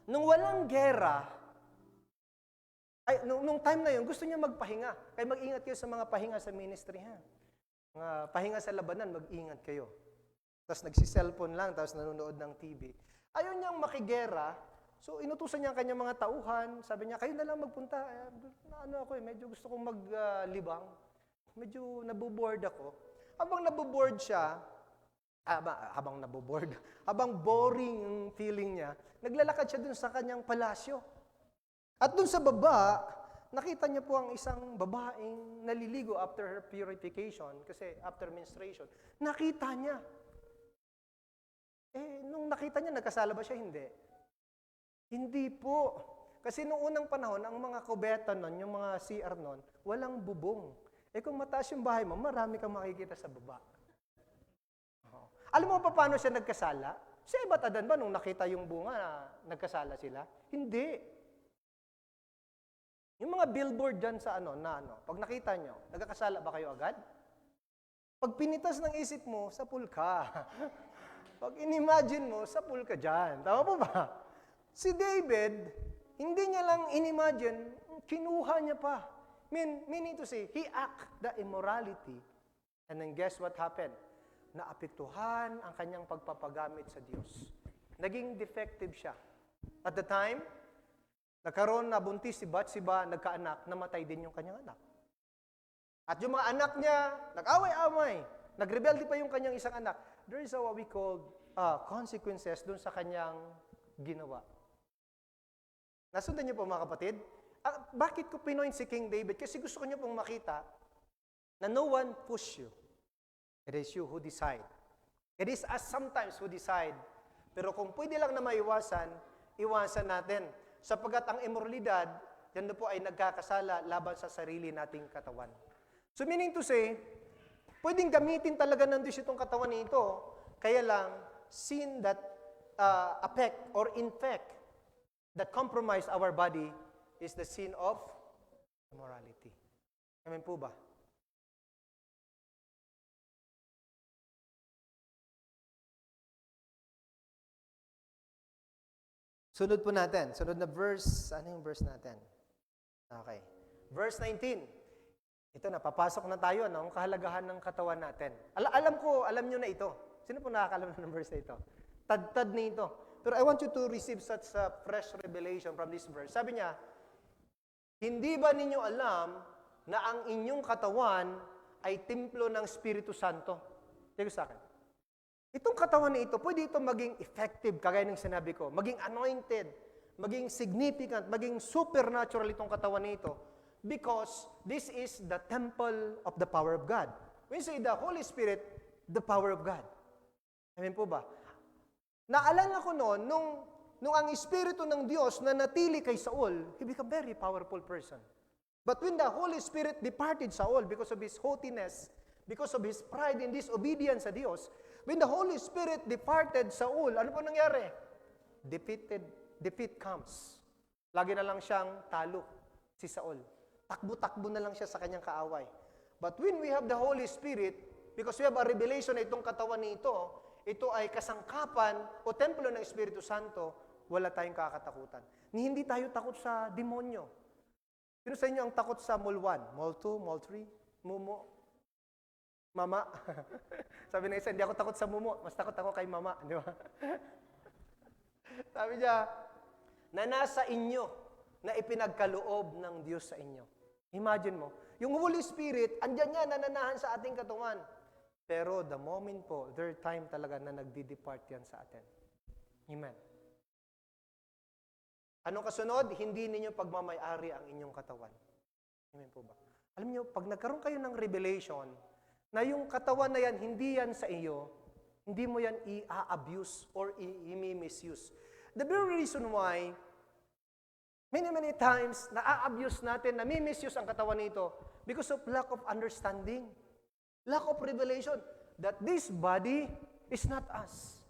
nung walang gera, nung time na yun, gusto niya magpahinga. Kaya mag-ingat kayo sa mga pahinga sa ministry, ha? Mga pahinga sa labanan, mag-ingat kayo. Tapos nagsi-cellphone lang, tapos nanonood ng TV. Ayaw niyang makigera, so inutusan niya ang kanyang mga tauhan. Sabi niya, kayo na lang magpunta. Medyo gusto kong maglibang. Medyo naboboard ako. Habang naboboard siya, habang boring ang feeling niya, naglalakad siya dun sa kanyang palasyo. At dun sa baba, nakita niya po ang isang babaeng naliligo after her purification, kasi after menstruation. Nakita niya. Nung nakita niya, nagkasala ba siya? Hindi. Hindi po. Kasi noong unang panahon, ang mga kubeta nun, yung mga CR nun, walang bubong. Kung mataas yung bahay mo, marami kang makikita sa baba. Alam mo pa paano siya nagkasala? Siya iba't adan ba nung nakita yung bunga na nagkasala sila? Hindi. Yung mga billboard dyan sa pag nakita nyo, nagkakasala ba kayo agad? Pag pinitas ng isip mo, sapul ka. Pag in-imagine mo, sapul ka dyan. Tama po ba? Si David, hindi niya lang in-imagine, kinuha niya pa. Meaning to say, he act the immorality. And then guess what happened? Naapektuhan ang kanyang pagpapagamit sa Diyos. Naging defective siya. At the time, nagkaroon na buntis si Bathsheba, nagkaanak, namatay din yung kanyang anak. At yung mga anak niya, nag-away-away, nagrebelde pa yung kanyang isang anak. There is what we call consequences dun sa kanyang ginawa. Nasundan niyo po, mga kapatid? Bakit ko pinoint si King David? Kasi gusto ko niyo pong makita na no one push you. It is you who decide. It is us sometimes who decide. Pero kung pwede lang na maiwasan, iwasan natin. Sapagkat ang immoralidad, yan po ay nagkakasala laban sa sarili nating katawan. So meaning to say, pwedeng gamitin talaga ng Diyos itong katawan nito, kaya lang, sin that affect or infect, that compromise our body, is the sin of immorality. Amen po ba? Sunod po natin. Sunod na verse. Ano yung verse natin? Okay. Verse 19. Ito na, papasok na tayo ng kahalagahan ng katawan natin. Alam nyo na ito. Sino po nakakalam ng verse na ito? Tad-tad na ito. Pero I want you to receive such a fresh revelation from this verse. Sabi niya, hindi ba ninyo alam na ang inyong katawan ay templo ng Espiritu Santo? Tingnan sa akin. Itong katawan na ito, pwede ito maging effective, kagaya ng sinabi ko, maging anointed, maging significant, maging supernatural itong katawan na ito, because this is the temple of the power of God. When you say the Holy Spirit, the power of God. Amen po ba? Naalala ko noon, nung nung ang Espiritu ng Diyos na natili kay Saul, he became a very powerful person. But when the Holy Spirit departed Saul because of his haughtiness, because of his pride and disobedience sa Diyos, when the Holy Spirit departed Saul, ano po nangyari? Defeat comes. Lagi na lang siyang talo si Saul. Takbo-takbo na lang siya sa kanyang kaaway. But when we have the Holy Spirit, because we have a revelation na itong katawan nito, ito ay kasangkapan o templo ng Espiritu Santo, wala tayong kakatakutan. Hindi tayo takot sa demonyo. Sino sa inyo ang takot sa Mall 1, Mall 2, Mall 3, Mumo? Mama? Sabi ng isa, hindi ako takot sa Mumo, mas takot ako kay Mama. Di ba? Sabi niya, na nasa inyo na ipinagkaloob ng Diyos sa inyo. Imagine mo, yung Holy Spirit, andyan niya, nananahan sa ating katawan. Pero the moment po, there time talaga na nagdi-depart yan sa atin. Amen. Anong kasunod? Hindi ninyo pagmamayari ang inyong katawan. Amen po ba? Alam niyo, pag nagkaroon kayo ng revelation, na yung katawan na yan, hindi yan sa iyo, hindi mo yan i-abuse or i-misuse. The very reason why, many times, na-abuse natin, na-misuse ang katawan nito because of lack of understanding, lack of revelation, that this body is not us.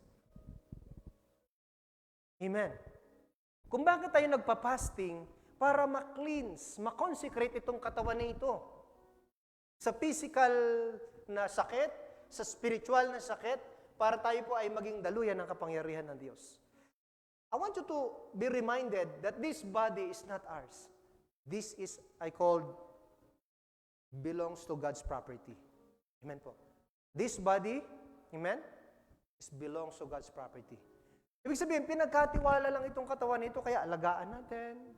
Amen. Kung bakit tayo nagpa-fasting, para ma-cleanse, ma-consecrate itong katawan na ito. Sa physical na sakit, sa spiritual na sakit, para tayo po ay maging daluyan ng kapangyarihan ng Diyos. I want you to be reminded that this body is not ours. This is, I called, belongs to God's property. Amen po. This body, amen, belongs to God's property. Ibig sabihin, pinagkatiwala lang itong katawan nito, kaya alagaan natin,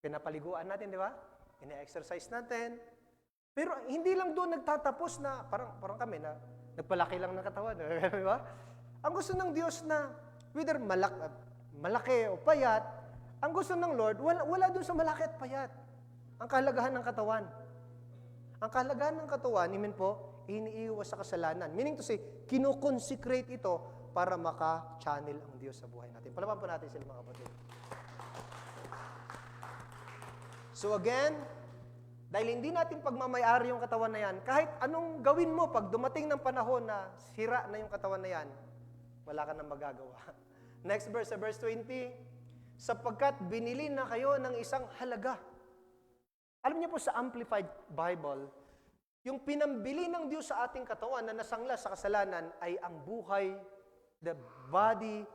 pinapaliguan natin, di ba? Ina-exercise natin. Pero hindi lang doon nagtatapos na, parang kami na, nagpalaki lang ng katawan, di ba? Ang gusto ng Diyos na, whether malaki o payat, ang gusto ng Lord, wala doon sa malaki at payat. Ang kahalagahan ng katawan. Ang kahalagahan ng katawan, amen po, iniiwas sa kasalanan. Meaning to say, kinoconsecrate ito para maka-channel ang Diyos sa buhay natin. Palaman po natin sila mga kapatid. So again, dahil hindi natin pagmamayari yung katawan na yan, kahit anong gawin mo pag dumating ng panahon na sira na yung katawan na yan, wala ka nang magagawa. Next verse, sa verse 20, sapagkat binili na kayo ng isang halaga. Alam niyo po sa Amplified Bible, yung pinambili ng Diyos sa ating katawan na nasangla sa kasalanan ay ang buhay, the body,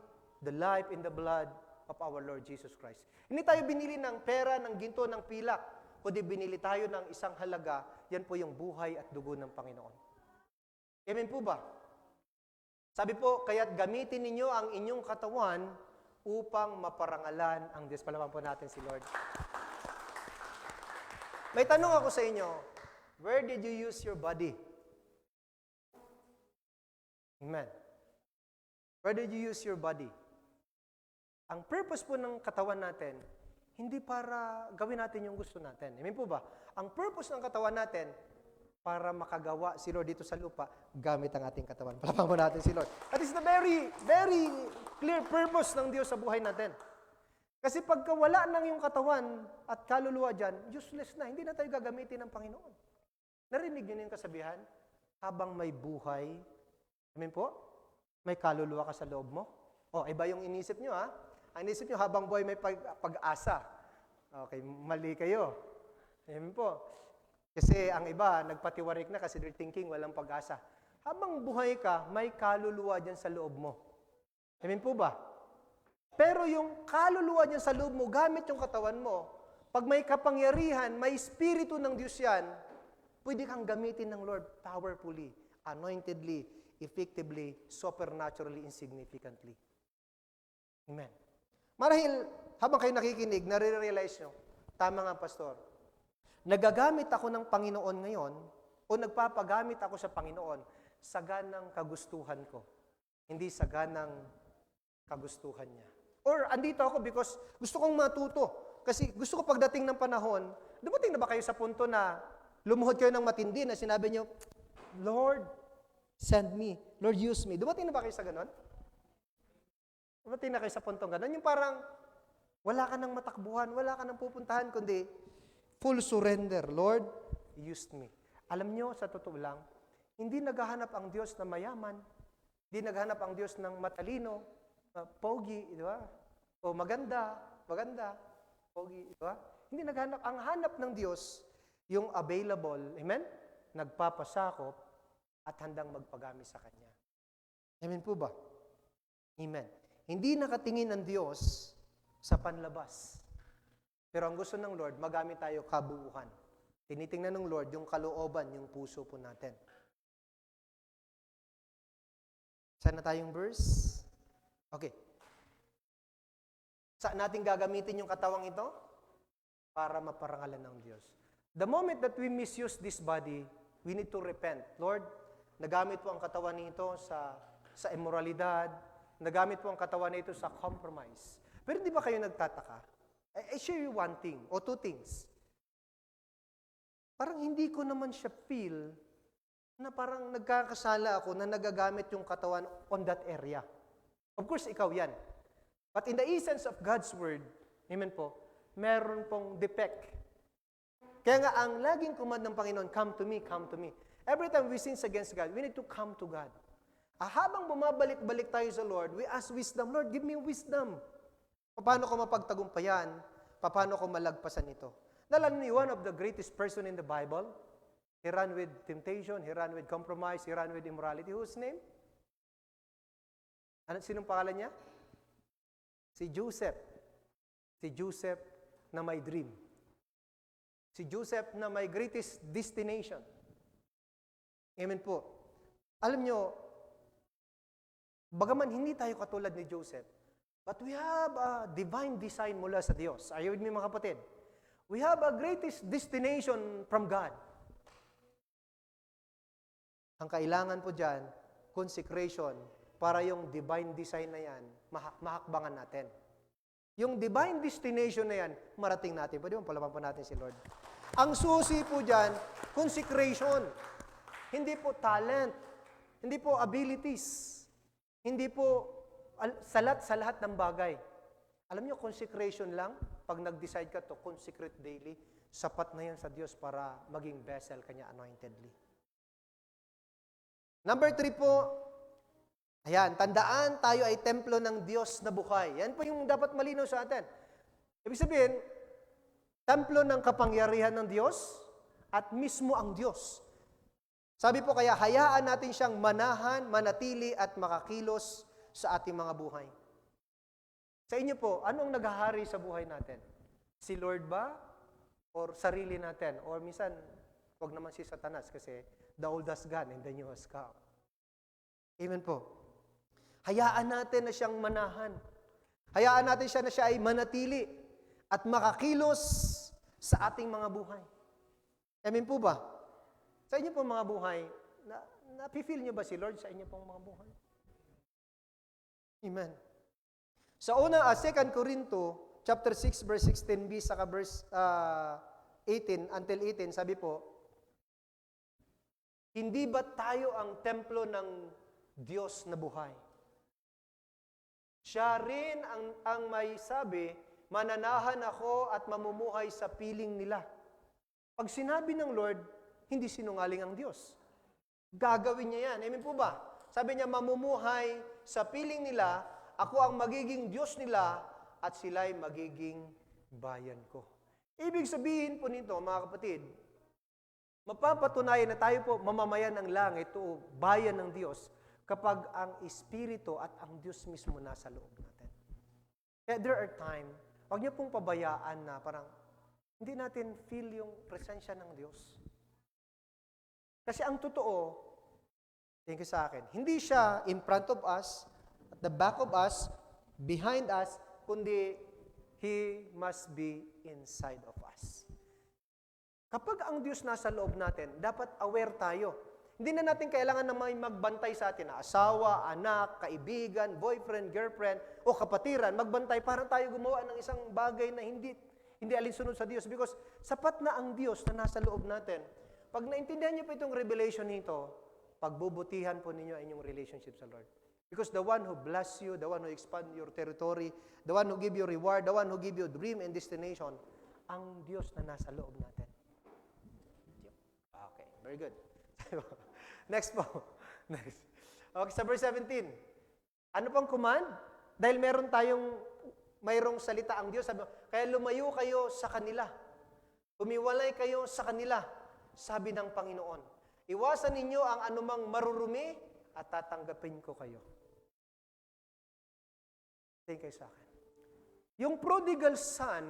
the life, and the blood of our Lord Jesus Christ. Hindi tayo binili ng pera, ng ginto, ng pilak, kundi binili tayo ng isang halaga, yan po yung buhay at dugo ng Panginoon. Amen po ba? Sabi po, kaya't gamitin ninyo ang inyong katawan upang maparangalan ang Diyos. Palaman po natin si Lord. May tanong ako sa inyo, where did you use your body? Amen. Where did you use your body? Ang purpose po ng katawan natin, hindi para gawin natin yung gusto natin. Amen po ba? Ang purpose ng katawan natin, para makagawa si Lord dito sa lupa, gamit ang ating katawan. Palapan mo natin si Lord. That is the very clear purpose ng Diyos sa buhay natin. Kasi pagka wala nang yung katawan at kaluluwa dyan, useless na. Hindi na tayo gagamitin ng Panginoon. Narinig niyo yung kasabihan? Habang may buhay, amen po? May kaluluwa ka sa loob mo? Oh, iba yung inisip nyo, ha? Ang inisip nyo, habang buhay may pag-asa. Okay, mali kayo. Amen po. Kasi ang iba, nagpatiwarik na kasi they're thinking walang pag-asa. Habang buhay ka, may kaluluwa dyan sa loob mo. Amen po ba? Pero yung kaluluwa dyan sa loob mo, gamit yung katawan mo, pag may kapangyarihan, may espiritu ng Diyos yan, pwede kang gamitin ng Lord powerfully, anointedly, effectively, supernaturally, insignificantly. Amen. Marahil, habang kayo nakikinig, nare-realize nyo, tama nga, Pastor, nagagamit ako ng Panginoon ngayon o nagpapagamit ako sa Panginoon sa ganang kagustuhan ko, hindi sa ganang kagustuhan niya. Or andito ako because gusto kong matuto. Kasi gusto ko pagdating ng panahon, dumating na ba kayo sa punto na lumuhod kayo ng matindi na sinabi niyo, Lord, send me. Lord, use me. Dumating na ba kayo sa ganon? Dumating na kayo sa puntong ganun. Yung parang, wala ka nang matakbuhan, wala ka nang pupuntahan, kundi full surrender. Lord, use me. Alam nyo, sa totoo lang, hindi naghahanap ang Diyos na mayaman. Hindi naghahanap ang Diyos ng matalino, pogi, di ba? O maganda, pogi, di ba? Hindi naghahanap. Ang hanap ng Diyos, yung available, amen? Nagpapasakop at handang magpagami sa Kanya. Amen po ba? Amen. Hindi nakatingin ang Diyos sa panlabas. Pero ang gusto ng Lord, magamit tayo kabuuan. Tinitingnan ng Lord yung kalooban, yung puso po natin. Saan na tayong verse? Okay. Saan natin gagamitin yung katawang ito? Para maparangalan ng Diyos. The moment that we misuse this body, we need to repent. Lord, nagamit po ang katawan nito sa immoralidad, nagamit po ang katawan nito sa compromise. Pero di ba kayo nagtataka? I share you one thing or two things. Parang hindi ko naman siya feel na parang nagkakasala ako na nagagamit yung katawan on that area. Of course, ikaw yan. But in the essence of God's Word, amen po, meron pong defect. Kaya nga, ang laging command ng Panginoon, come to me, come to me. Every time we sin against God, we need to come to God. Habang bumabalik-balik tayo sa Lord, we ask wisdom. Lord, give me wisdom. Paano ko mapagtagumpayan? Paano ko malagpasan ito? Alam niyo, one of the greatest person in the Bible, he ran with temptation, he ran with compromise, he ran with immorality. Whose name? Sinong pangalan niya? Si Joseph. Si Joseph na may dream. Si Joseph na may greatest destination. Amen po. Alam niyo, bagaman hindi tayo katulad ni Joseph, but we have a divine design mula sa Diyos. Are you with me, mga kapatid? We have a greatest destination from God. Ang kailangan po dyan, consecration, para yung divine design na yan, mahakbangan natin. Yung divine destination na yan, marating natin. Pwede mo palaman po natin si Lord. Ang susi po dyan, consecration. Hindi po talent. Hindi po abilities. Hindi po sa lahat ng bagay. Alam niyo, consecration lang, pag nag-decide ka to consecrate daily, sapat na yan sa Diyos para maging vessel kanya anointedly. Number 3 po, ayan, tandaan tayo ay templo ng Diyos na buhay. Yan po yung dapat malinaw sa atin. Ibig sabihin, templo ng kapangyarihan ng Diyos at mismo ang Diyos. Sabi po kaya, hayaan natin siyang manahan, manatili at makakilos sa ating mga buhay. Sa inyo po, anong naghahari sa buhay natin? Si Lord ba? Or sarili natin? Or minsan, wag naman si Satanas kasi the oldest gun and the newest cow. Amen po. Hayaan natin na siyang manahan. Hayaan natin siya na siya ay manatili at makakilos sa ating mga buhay. Amen po ba? Sa inyo pong mga buhay, napifeel niyo ba si Lord sa inyo pong mga buhay? Amen. Sa una, 2 Corinto, chapter 6, verse 16b, saka verse 18 until 18, sabi po, hindi ba tayo ang templo ng Diyos na buhay? Siya rin ang may sabi, mananahan ako at mamumuhay sa piling nila. Pag sinabi ng Lord, hindi sinungaling ang Diyos. Gagawin niya yan. Amen po ba? Sabi niya, mamumuhay sa piling nila, ako ang magiging Diyos nila, at sila'y magiging bayan ko. Ibig sabihin po nito, mga kapatid, mapapatunayan na tayo po mamamayan ng langit o bayan ng Diyos kapag ang Espiritu at ang Diyos mismo nasa loob natin. Kaya there are times, huwag niyo pong pabayaan na parang hindi natin feel yung presensya ng Diyos. Kasi ang totoo, tingin sa akin, hindi siya in front of us, at the back of us, behind us, kundi He must be inside of us. Kapag ang Diyos nasa loob natin, dapat aware tayo. Hindi na natin kailangan na may magbantay sa atin na asawa, anak, kaibigan, boyfriend, girlfriend, o kapatiran, magbantay para tayo gumawa ng isang bagay na hindi alinsunod sa Diyos. Because sapat na ang Diyos na nasa loob natin. Pag naintindihan niyo po itong revelation nito, pagbubutihan po ninyo ang inyong relationship sa Lord. Because the one who bless you, the one who expand your territory, the one who give you reward, the one who give you dream and destination, ang Diyos na nasa loob natin. Okay, very good. Next po. Next. Okay, sa verse 17. Ano pang command? Dahil mayroong salita ang Diyos, sabi, kaya lumayo kayo sa kanila. Humiwalay kayo sa kanila, sabi ng Panginoon. Iwasan ninyo ang anumang marurumi at tatanggapin ko kayo. Tingin kayo sa akin. Yung prodigal son,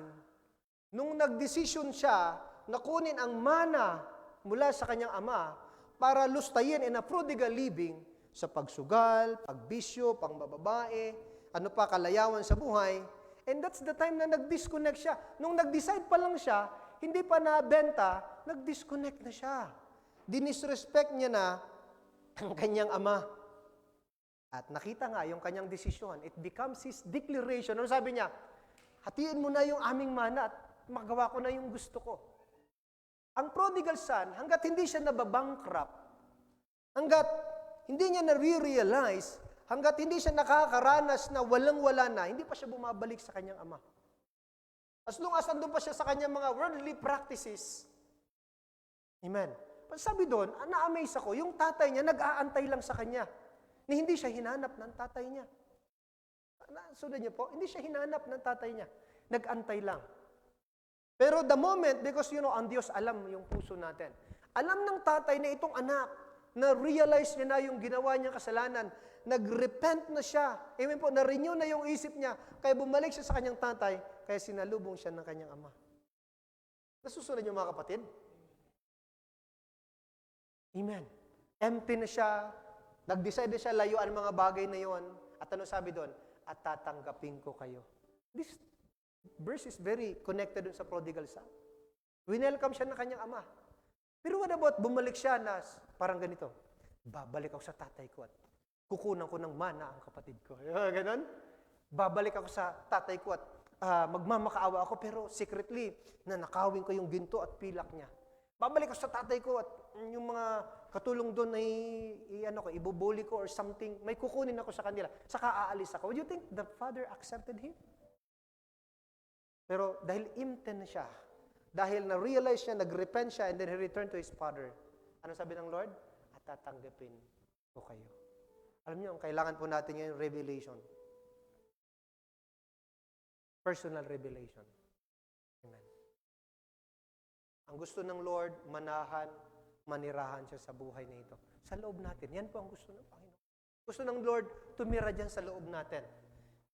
nung nagdesisyon siya na kunin ang mana mula sa kanyang ama para lustayin in a prodigal living sa pagsugal, pagbisyo, pangbababae, ano pa, kalayawan sa buhay, and that's the time na nag-disconnect siya. Nung nag-decide pa lang siya, hindi pa nabenta, nag-disconnect na siya. Dinisrespect niya na ang kanyang ama. At nakita nga yung kanyang desisyon. It becomes his declaration. Ano sabi niya? Hatiin mo na yung aming mana at magawa ko na yung gusto ko. Ang prodigal son, hanggat hindi siya nababankrupt, hanggat hindi niya na-realize, hanggat hindi siya nakakaranas na walang-wala na, hindi pa siya bumabalik sa kanyang ama. As long as nandun pa siya sa kanyang mga worldly practices. Amen. Sabi doon, na-amaze ako, yung tatay niya, nag-aantay lang sa kanya. Na hindi siya hinanap ng tatay niya. Sunod niyo po, hindi siya hinanap ng tatay niya. Nag-antay lang. Pero the moment, because ang Diyos alam yung puso natin. Alam ng tatay na itong anak, na-realize niya na yung ginawa niyang kasalanan, nag-repent na siya, amen po, na-renew na yung isip niya, kaya bumalik siya sa kanyang tatay, kaya sinalubong siya ng kanyang ama. Nasusunod niyo mga kapatid? Amen. Empty na siya, nag-decide na siya layuan ang mga bagay na yon. At ano sabi doon? At tatanggapin ko kayo. This verse is very connected dun sa prodigal son. Winelcome siya ng kanyang ama. Pero what about bumalik siya na parang ganito? Babalik ako sa tatay ko at kukunan ko ng mana ang kapatid ko. Ganon? Babalik ako sa tatay ko at magmamakaawa ako pero secretly nanakawin ko yung ginto at pilak niya. Babalik ako sa tatay ko at yung mga katulong doon ay ibubuli ko or something, may kukunin ako sa kanila. Saka aalis ako. Would you think the father accepted him? Pero dahil empty na siya, dahil na-realize niya, nag-repent siya, and then he returned to his father. Ano sabi ng Lord? At tatanggapin ko kayo. Alam niyo, ang kailangan po natin ngayon, revelation. Personal revelation. Amen. Ang gusto ng Lord, manahan, manirahan siya sa buhay na ito. Sa loob natin. Yan po ang gusto ng Panginoon. Gusto ng Lord, tumira dyan sa loob natin.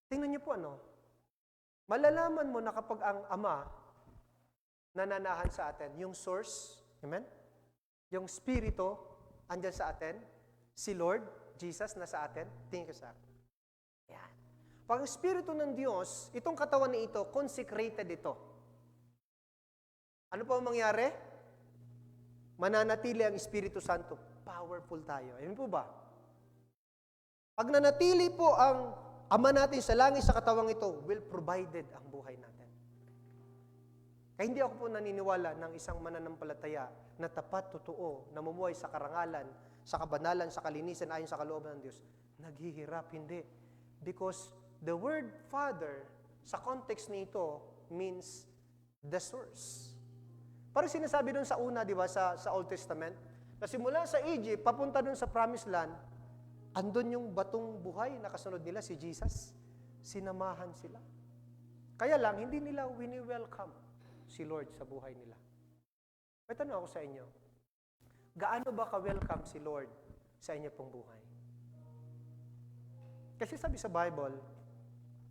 Tingnan niyo po malalaman mo na kapag ang Ama nananahan sa atin, yung source, amen? Yung Spirito, andyan sa atin, si Lord, Jesus, nasa atin, tingin ka sa akin. Yan. Pag ang Spirito ng Diyos, itong katawan na ito, consecrated ito. Ano po ang mangyari? Mananatili ang Espiritu Santo. Powerful tayo. Ayan po ba? Pag nanatili po ang Ama natin sa langit sa katawang ito, will provided ang buhay natin. Kaya hindi ako po naniniwala ng isang mananampalataya na tapat, totoo, namumuhay sa karangalan, sa kabanalan, sa kalinisan, ayon sa kalooban ng Diyos. Naghihirap, hindi. Because the word Father, sa context nito, means the source. Parang sinasabi doon sa una, di ba, sa Old Testament, na simula sa Egypt, papunta doon sa Promised Land, andun yung batong buhay na kasunod nila, si Jesus. Sinamahan sila. Kaya lang, hindi nila wini-welcome si Lord sa buhay nila. May tanong ako sa inyo, gaano ba ka-welcome si Lord sa inyo pong buhay? Kasi sabi sa Bible,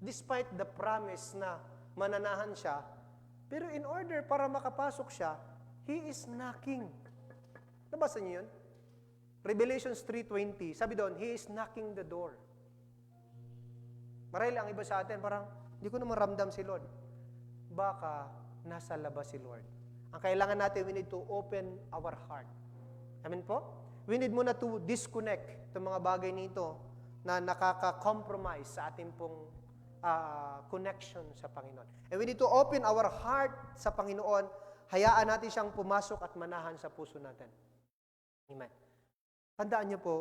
despite the promise na mananahan siya, pero in order para makapasok siya, He is knocking. Nabasa niyo yun? Revelations 3:20, sabi doon, He is knocking the door. Marahil ang iba sa atin, parang, hindi ko naman ramdam si Lord. Baka, nasa labas si Lord. Ang kailangan natin, we need to open our heart. Amen po? We need muna to disconnect itong mga bagay nito na nakaka-compromise sa ating pong connection sa Panginoon. And we need to open our heart sa Panginoon, hayaan natin siyang pumasok at manahan sa puso natin. Amen. Tandaan niyo po,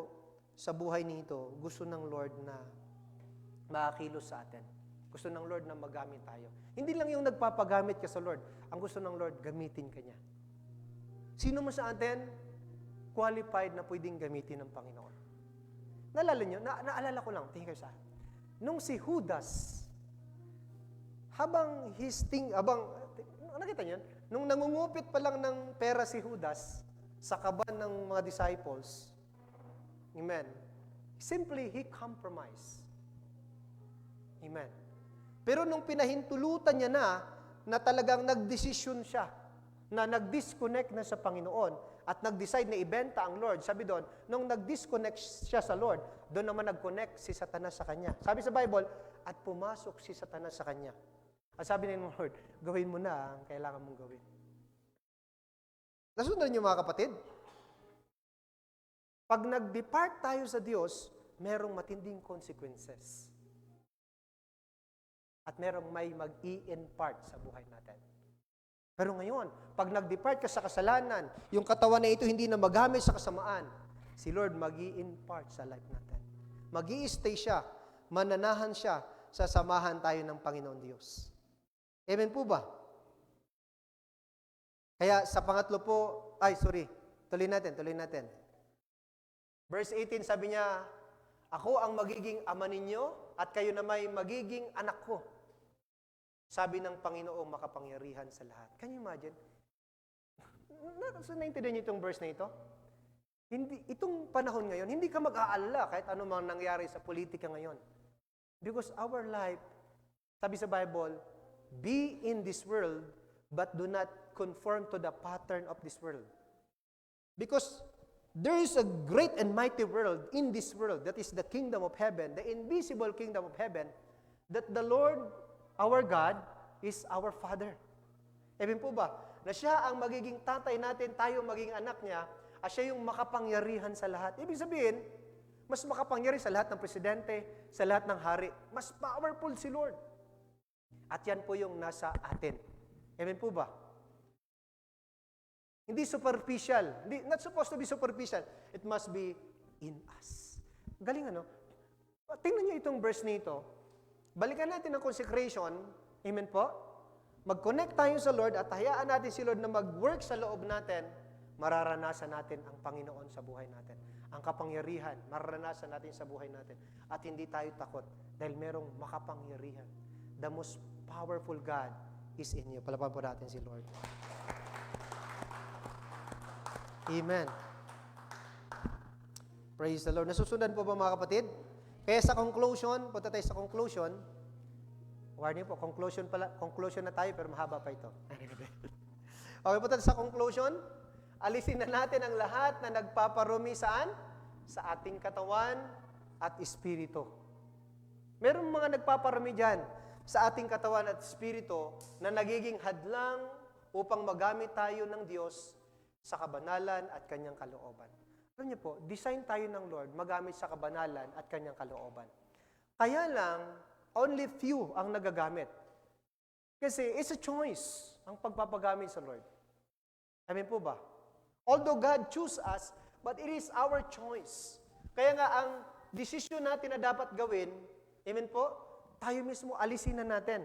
sa buhay nito, gusto ng Lord na makakilos sa atin. Gusto ng Lord na magamit tayo. Hindi lang yung nagpapagamit ka sa Lord. Ang gusto ng Lord, gamitin ka niya. Sino mo sa atin qualified na pwedeng gamitin ng Panginoon? Naalala nyo? Naalala ko lang, tingin kayo sa akin. Nung si Judas, nakita nyo? Nung nangungupit pa lang ng pera si Judas sa kaban ng mga disciples, amen, simply he compromised. Amen. Pero nung pinahintulutan niya na talagang nagdesisyon siya, na nag-disconnect na sa Panginoon, at nag-decide na ibenta ang Lord, sabi doon, nung nag-disconnect siya sa Lord, doon naman nag-connect si Satanas sa kanya. Sabi sa Bible, at pumasok si Satanas sa kanya. At sabi ng Lord, gawin mo na ang kailangan mong gawin. Nasundan niyo mga kapatid? Pag nag-depart tayo sa Diyos, merong matinding consequences. At merong may mag-i-impart sa buhay natin. Pero ngayon, pag nag-depart ka sa kasalanan, yung katawan na ito hindi na magamit sa kasamaan, si Lord mag-i-impart sa life natin. Mag-i-stay siya, mananahan siya, sa samahan tayo ng Panginoon Diyos. Amen po ba? Kaya sa pangatlo po, tuloy natin. Verse 18, sabi niya, ako ang magiging ama ninyo at kayo na may magiging anak ko. Sabi ng Panginoong makapangyarihan sa lahat. Can you imagine? Naintindihan niyo itong verse na ito? Itong panahon ngayon, hindi ka mag-aalala kahit ano mang nangyari sa politika ngayon. Because our life, sabi sa Bible, be in this world, but do not conform to the pattern of this world. Because there is a great and mighty world in this world, that is the kingdom of heaven, the invisible kingdom of heaven, that the Lord, our God, is our Father. Amen po ba? Na siya ang magiging tatay natin, tayo magiging anak niya, at siya yung makapangyarihan sa lahat. Ibig sabihin, mas makapangyari sa lahat ng presidente, sa lahat ng hari. Mas powerful si Lord. At yan po yung nasa atin. Amen po ba? Hindi superficial. Not supposed to be superficial. It must be in us. Galing ano? Tingnan niyo itong verse nito. Balikan natin ang consecration. Amen po? Mag-connect tayo sa Lord at hayaan natin si Lord na mag-work sa loob natin. Mararanasan natin ang Panginoon sa buhay natin. Ang kapangyarihan, mararanasan natin sa buhay natin. At hindi tayo takot dahil merong makapangyarihan. The most powerful God is in you. Palapan po natin si Lord. Amen. Praise the Lord. Nasusundan po ba mga kapatid? Kaya sa conclusion, punta tayo sa conclusion. Warning po, conclusion na tayo pero mahaba pa ito. Okay, punta tayo sa conclusion. Alisin na natin ang lahat na nagpaparumi saan? Sa ating katawan at espiritu. Merong mga nagpaparumi dyan sa ating katawan at espiritu na nagiging hadlang upang magamit tayo ng Diyos sa kabanalan at kanyang kalooban. Alam niyo po, design tayo ng Lord magamit sa kabanalan at kanyang kalooban. Kaya lang, only few ang nagagamit. Kasi it's a choice ang pagpapagamit sa Lord. Amen po ba? Although God choose us, but it is our choice. Kaya nga ang desisyon natin na dapat gawin, amen po, tayo mismo alisin na natin.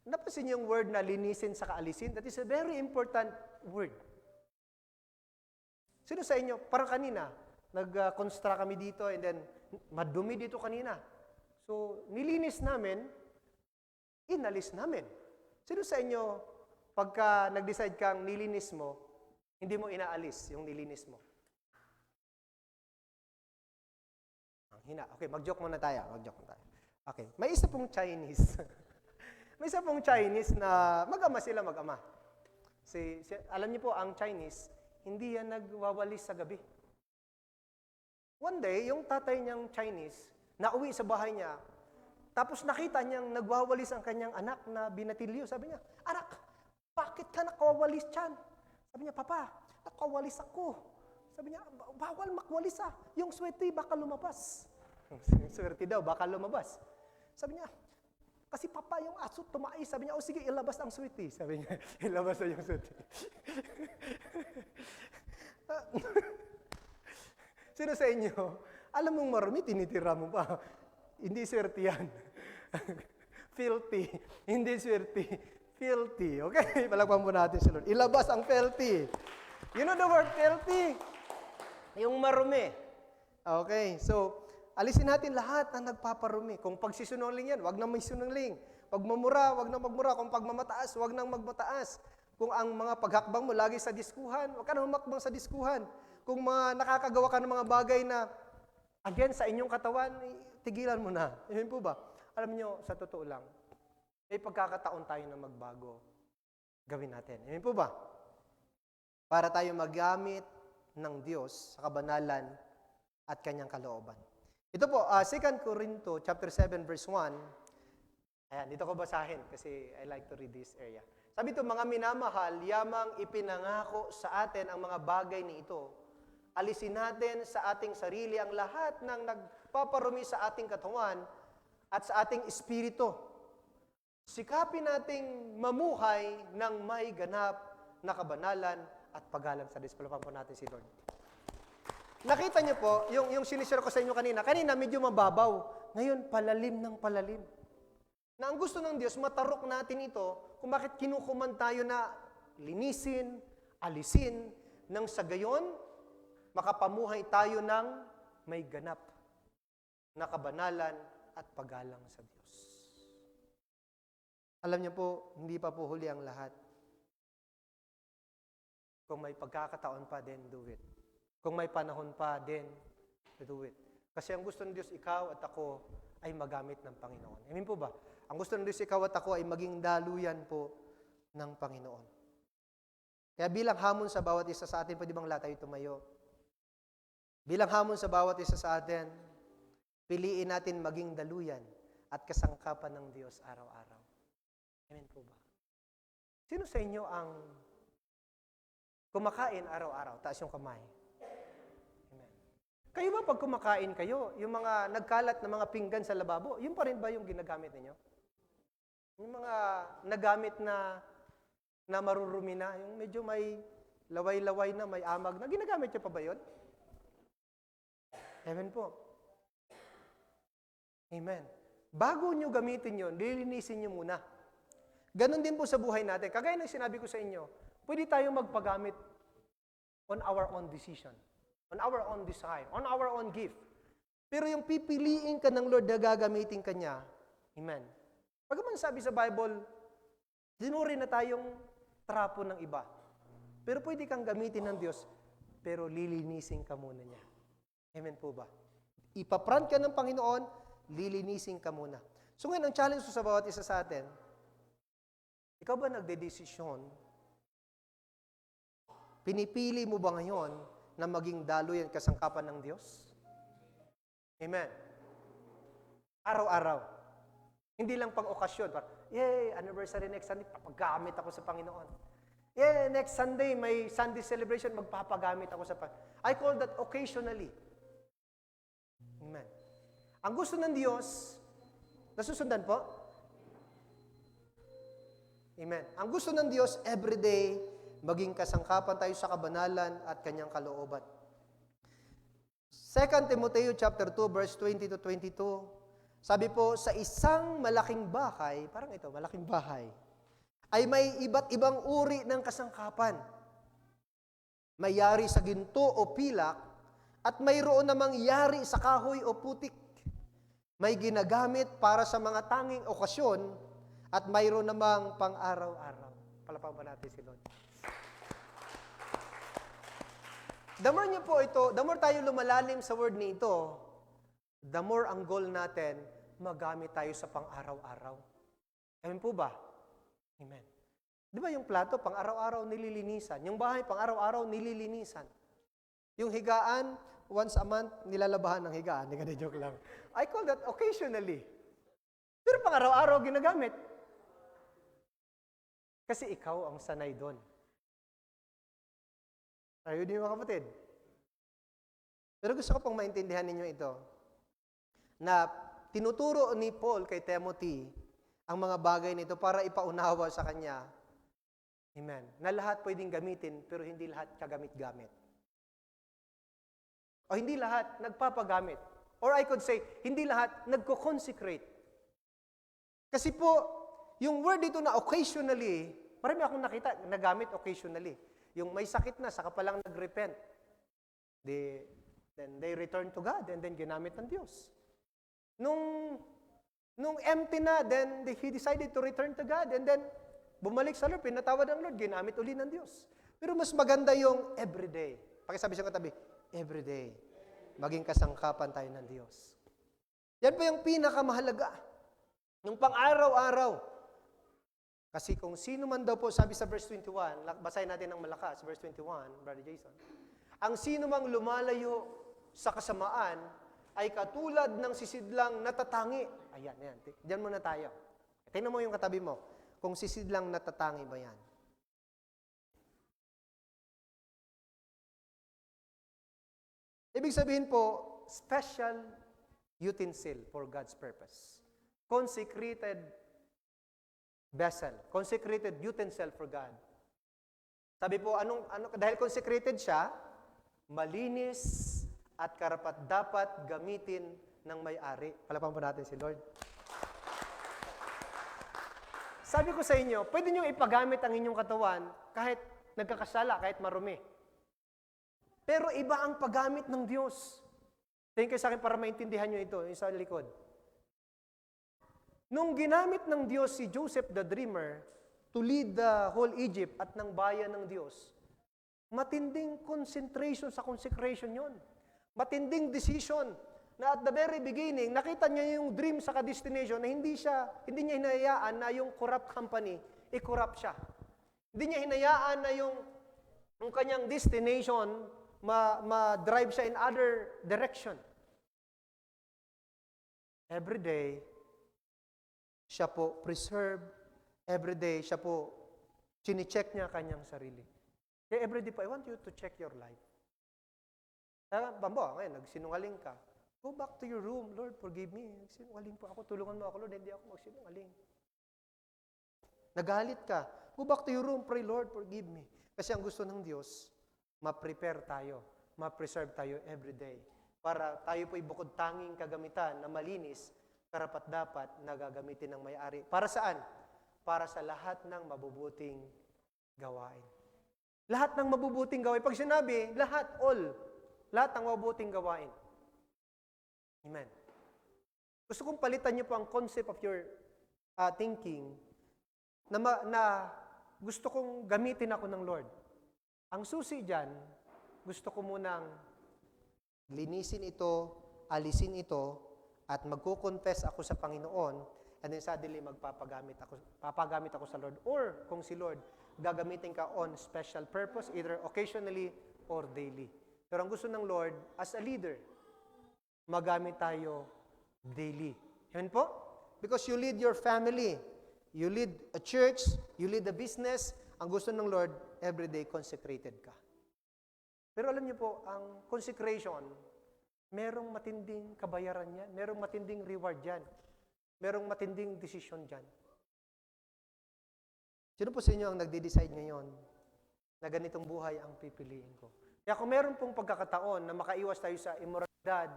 Napansin yung word na linisin sa kaalisin? That is a very important word. Sino sa inyo, parang kanina, nag-construct kami dito and then madumi dito kanina. So, nilinis namin, inalis namin. Sino sa inyo, pagka nag-decide kang nilinis mo, hindi mo inaalis yung nilinis mo? Ang hina. Okay, mag-joke muna tayo. Okay, may isa pong Chinese. May isa pong Chinese na mag-ama sila, mag-ama. Alam niyo po, ang Chinese, hindi yan nagwawalis sa gabi. One day, yung tatay niyang Chinese, nauwi sa bahay niya, tapos nakita niyang nagwawalis ang kanyang anak na binatilyo. Sabi niya, anak, bakit ka nakawawalis dyan? Sabi niya, papa, nakawalis ako. Sabi niya, bawal makwalis ah. Yung swerte baka lumabas. Swerte daw, baka lumabas. Sabi niya, kasi papa, yung aso tumais. Sabi niya, sige, ilabas ang swerte. Sabi niya, ilabas na yung swerte. Sino sa inyo, Alam mong marumi, tinitira mo pa. Hindi swerte yan. Filthy. Hindi swerte. Filthy. Okay? Palagpan po natin si Lord. Ilabas ang filthy. You know the word filthy? Yung marumi. Okay? So, alisin natin lahat na nagpaparumi. Kung pagsisunungaling yan, wag na may sinungaling. Pag mamura, wag na magmura. Kung pagmamataas, wag nang magmataas. Kung ang mga paghakbang mo lagi sa diskuhan, wag ka na humakbang sa diskuhan. Kung mga nakakagawa ka ng mga bagay na again sa inyong katawan, tigilan mo na. Yun po ba? Alam nyo, sa totoo lang, may pagkakataon tayo na magbago. Gawin natin. Yun po ba? Para tayo magamit ng Diyos sa kabanalan at kanyang kalooban. Ito po, 2 Corinto chapter 7 verse 1. Ayan, dito ko basahin kasi I like to read this area. Sabi ito, mga minamahal, yamang ipinangako sa atin ang mga bagay ni ito. Alisin natin sa ating sarili ang lahat ng nagpaparumi sa ating katawan at sa ating espiritu. Sikapin nating mamuhay ng may ganap na kabanalan at paggalang sa Diyos. Palapan po natin si Lord. Nakita niyo po, yung sinishare ko sa inyo kanina medyo mababaw. Ngayon, palalim ng palalim. Na ang gusto ng Diyos, matarok natin ito kung bakit kinukuman tayo na linisin, alisin, nang sa gayon, makapamuhay tayo ng may ganap na kabanalan at paggalang sa Diyos. Alam niyo po, hindi pa po huli ang lahat. Kung may pagkakataon pa, then do it. Kung may panahon pa, then do it. Kasi ang gusto ng Diyos, ikaw at ako ay magamit ng Panginoon. Amen po ba? Ang gusto ng Diyos, ikaw at ako ay maging daluyan po ng Panginoon. Kaya bilang hamon sa bawat isa sa atin, pwede bang lahat tayo tumayo? Bilang hamon sa bawat isa sa atin, piliin natin maging daluyan at kasangkapan ng Diyos araw-araw. Amen po ba? Sino sa inyo ang kumakain araw-araw? Taas yung kamay. Amen. Kayo ba pag kumakain kayo, yung mga nagkalat na mga pinggan sa lababo, yun pa rin ba yung ginagamit ninyo? Yung mga nagamit na marurumi na, yung medyo may laway-laway na, may amag na, ginagamit nyo pa ba yun? Amen po. Amen. Bago nyo gamitin yun, lilinisin nyo muna. Ganon din po sa buhay natin. Kagaya ng sinabi ko sa inyo, pwede tayong magpagamit on our own decision, on our own desire, on our own gift. Pero yung pipiliin ka ng Lord na gagamitin ka niya, amen. Pagkaman sabi sa Bible, dinuri na tayong trapo ng iba. Pero pwede kang gamitin ng Diyos, pero lilinisin ka muna niya. Amen po ba? Ipaprant ka ng Panginoon, lilinisin ka muna. So ngayon, ang challenge ko sa bawat isa sa atin, ikaw ba nagdedesisyon? Pinipili mo ba ngayon na maging daluyan kasangkapan ng Diyos? Amen. Araw-araw. Hindi lang pang okasyon. Yay, anniversary next Sunday, papagamit ako sa Panginoon. Yeah, next Sunday, may Sunday celebration, magpapagamit ako sa Panginoon. I call that occasionally. Amen. Ang gusto ng Diyos, nasusundan po? Amen. Ang gusto ng Diyos, everyday, maging kasangkapan tayo sa kabanalan at kanyang kalooban. 2 Timoteo chapter 2, verse 20 to 22, sabi po, sa isang malaking bahay, parang ito, malaking bahay, ay may iba't ibang uri ng kasangkapan. May yari sa ginto o pilak, at mayroon namang yari sa kahoy o putik. May ginagamit para sa mga tanging okasyon, at mayroon namang pang-araw-araw. Palapakan pa natin si Lord. The more niyo po ito, the more tayo lumalalim sa word nito, the more ang goal natin, magamit tayo sa pang-araw-araw. Amen po ba? Amen. Di ba yung plato, pang-araw-araw nililinisan. Yung bahay, pang-araw-araw nililinisan. Yung higaan, once a month, nilalabahan ng higaan. Hindi ka na joke lang. I call that occasionally. Pero pang-araw-araw ginagamit. Kasi ikaw ang sanay doon. Tayo din mga kapatid. Pero gusto ko pong maintindihan ninyo ito, na tinuturo ni Paul kay Timothy ang mga bagay nito para ipaunawa sa kanya. Amen. Na lahat pwedeng gamitin, pero hindi lahat kagamit-gamit. O hindi lahat nagpapagamit. Or I could say, hindi lahat nagko-consecrate. Kasi po, yung word dito na occasionally, marami akong nakita, nagamit occasionally. Yung may sakit na, saka palang nag-repent. Then they return to God, and then ginamit ng Diyos. Nung empty na, then he decided to return to God, and then bumalik sa Lord, pinatawad ng Lord, ginamit uli ng Diyos. Pero mas maganda yung everyday. Pakisabi sa katabi, everyday. Maging kasangkapan tayo ng Diyos. Yan po yung pinakamahalaga. Yung pang-araw-araw. Kasi kung sino man daw po, sabi sa verse 21, basahin natin ng malakas, verse 21, Brother Jason. Ang sino mang lumalayo sa kasamaan ay katulad ng sisidlang natatangi. Ayan, yan. Diyan muna tayo. Tingnan mo yung katabi mo. Kung sisidlang natatangi ba yan? Ibig sabihin po, special utensil for God's purpose. Consecrated vessel. Consecrated utensil for God. Sabi po, dahil consecrated siya, malinis at karapat-dapat gamitin ng may-ari. Palapakan po natin si Lord. Sabi ko sa inyo, pwede nyo ipagamit ang inyong katawan kahit nagkakasala, kahit marumi. Pero iba ang paggamit ng Diyos. Tingin kayo sa akin para maintindihan nyo ito, yung sa likod. Nung ginamit ng Diyos si Joseph the Dreamer to lead the whole Egypt at ng bayan ng Diyos, matinding concentration sa consecration yon. Matinding decision na at the very beginning, nakita niya yung dream sa destination na hindi niya hinayaan na yung corrupt company, i-corrupt siya. Hindi niya hinayaan na yung kanyang destination ma-drive siya in other direction. Every day, siya po preserve. Every day, siya po chine-check niya kanyang sarili. Kaya every day po, I want you to check your life. Bambo, ngayon, nagsinungaling ka. Go back to your room. Lord, forgive me. Nagsinungaling po ako. Tulungan mo ako, Lord. Hindi ako magsinungaling. Nagalit ka. Go back to your room. Pray, Lord, forgive me. Kasi ang gusto ng Diyos, ma-prepare tayo, ma-preserve tayo every day. Para tayo po'y bukod tanging kagamitan na malinis, karapat-dapat na gagamitin ng may-ari. Para saan? Para sa lahat ng mabubuting gawain. Lahat ng mabubuting gawain. Pag sinabi, lahat, all. Lahat ng mabubuting gawain. Amen. Gusto kong palitan niyo po ang concept of your thinking na gusto kong gamitin ako ng Lord. Ang susi dyan, gusto ko munang linisin ito, alisin ito, at magkukonfess ako sa Panginoon, and then suddenly papagamit ako sa Lord. Or kung si Lord, gagamitin ka on special purpose, either occasionally or daily. Pero ang gusto ng Lord, as a leader, magamit tayo daily. Yun po? Because you lead your family, you lead a church, you lead a business, ang gusto ng Lord, everyday consecrated ka. Pero alam niyo po, ang consecration, merong matinding kabayaran yan, merong matinding reward yan, merong matinding decision dyan. Sino po sa inyo ang nagde-decide ngayon na ganitong buhay ang pipiliin ko? Kaya kung meron pong pagkakataon na makaiwas tayo sa immoralidad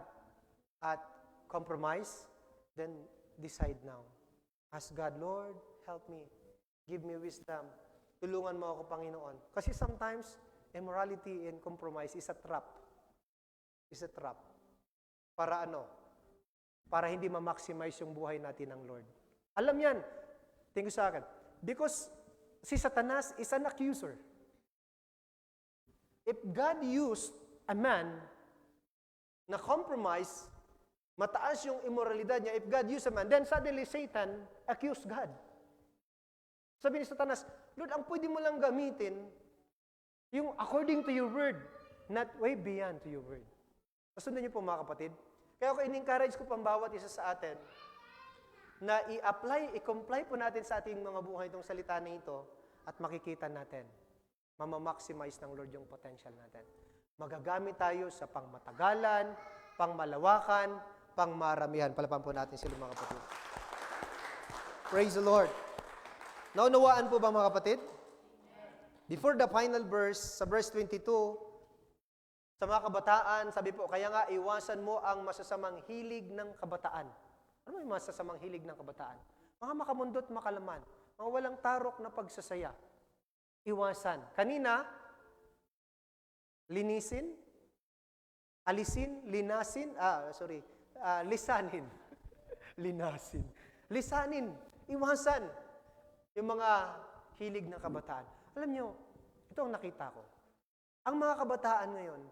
at compromise, then decide now. Ask God, Lord, help me. Give me wisdom. Tulungan mo ako, Panginoon. Kasi sometimes, immorality and compromise is a trap. Is a trap. Para ano? Para hindi ma-maximize yung buhay natin ng Lord. Alam yan. Tingin sa akin. Because si Satanas is an accuser. If God used a man na compromise, mataas yung immoralidad niya, if God used a man, then suddenly Satan accused God. Sabi ni Satanas, Lord, ang pwede mo lang gamitin yung according to your word, not way beyond to your word. Kasundan niyo po mga kapatid. Kaya ako in-encourage ko pang bawat isa sa atin na i-comply po natin sa ating mga buhay itong salita na ito at makikita natin, mamamaximize ng Lord yung potential natin. Magagamit tayo sa pangmatagalan, pangmalawakan, pangmaramihan. Palapan po natin sila mga kapatid. Praise the Lord. Naunawaan po ba mga kapatid? Before the final verse, sa verse 22, Sa mga kabataan, sabi po, kaya nga iwasan mo ang masasamang hilig ng kabataan. Ano yung masasamang hilig ng kabataan? Mga makamundot makalaman, mga walang tarok na pagsasaya. Iwasan. Kanina, linisin, alisin, linasin, lisanin. Linasin. Lisanin, iwasan yung mga hilig ng kabataan. Alam nyo, ito ang nakita ko. Ang mga kabataan ngayon,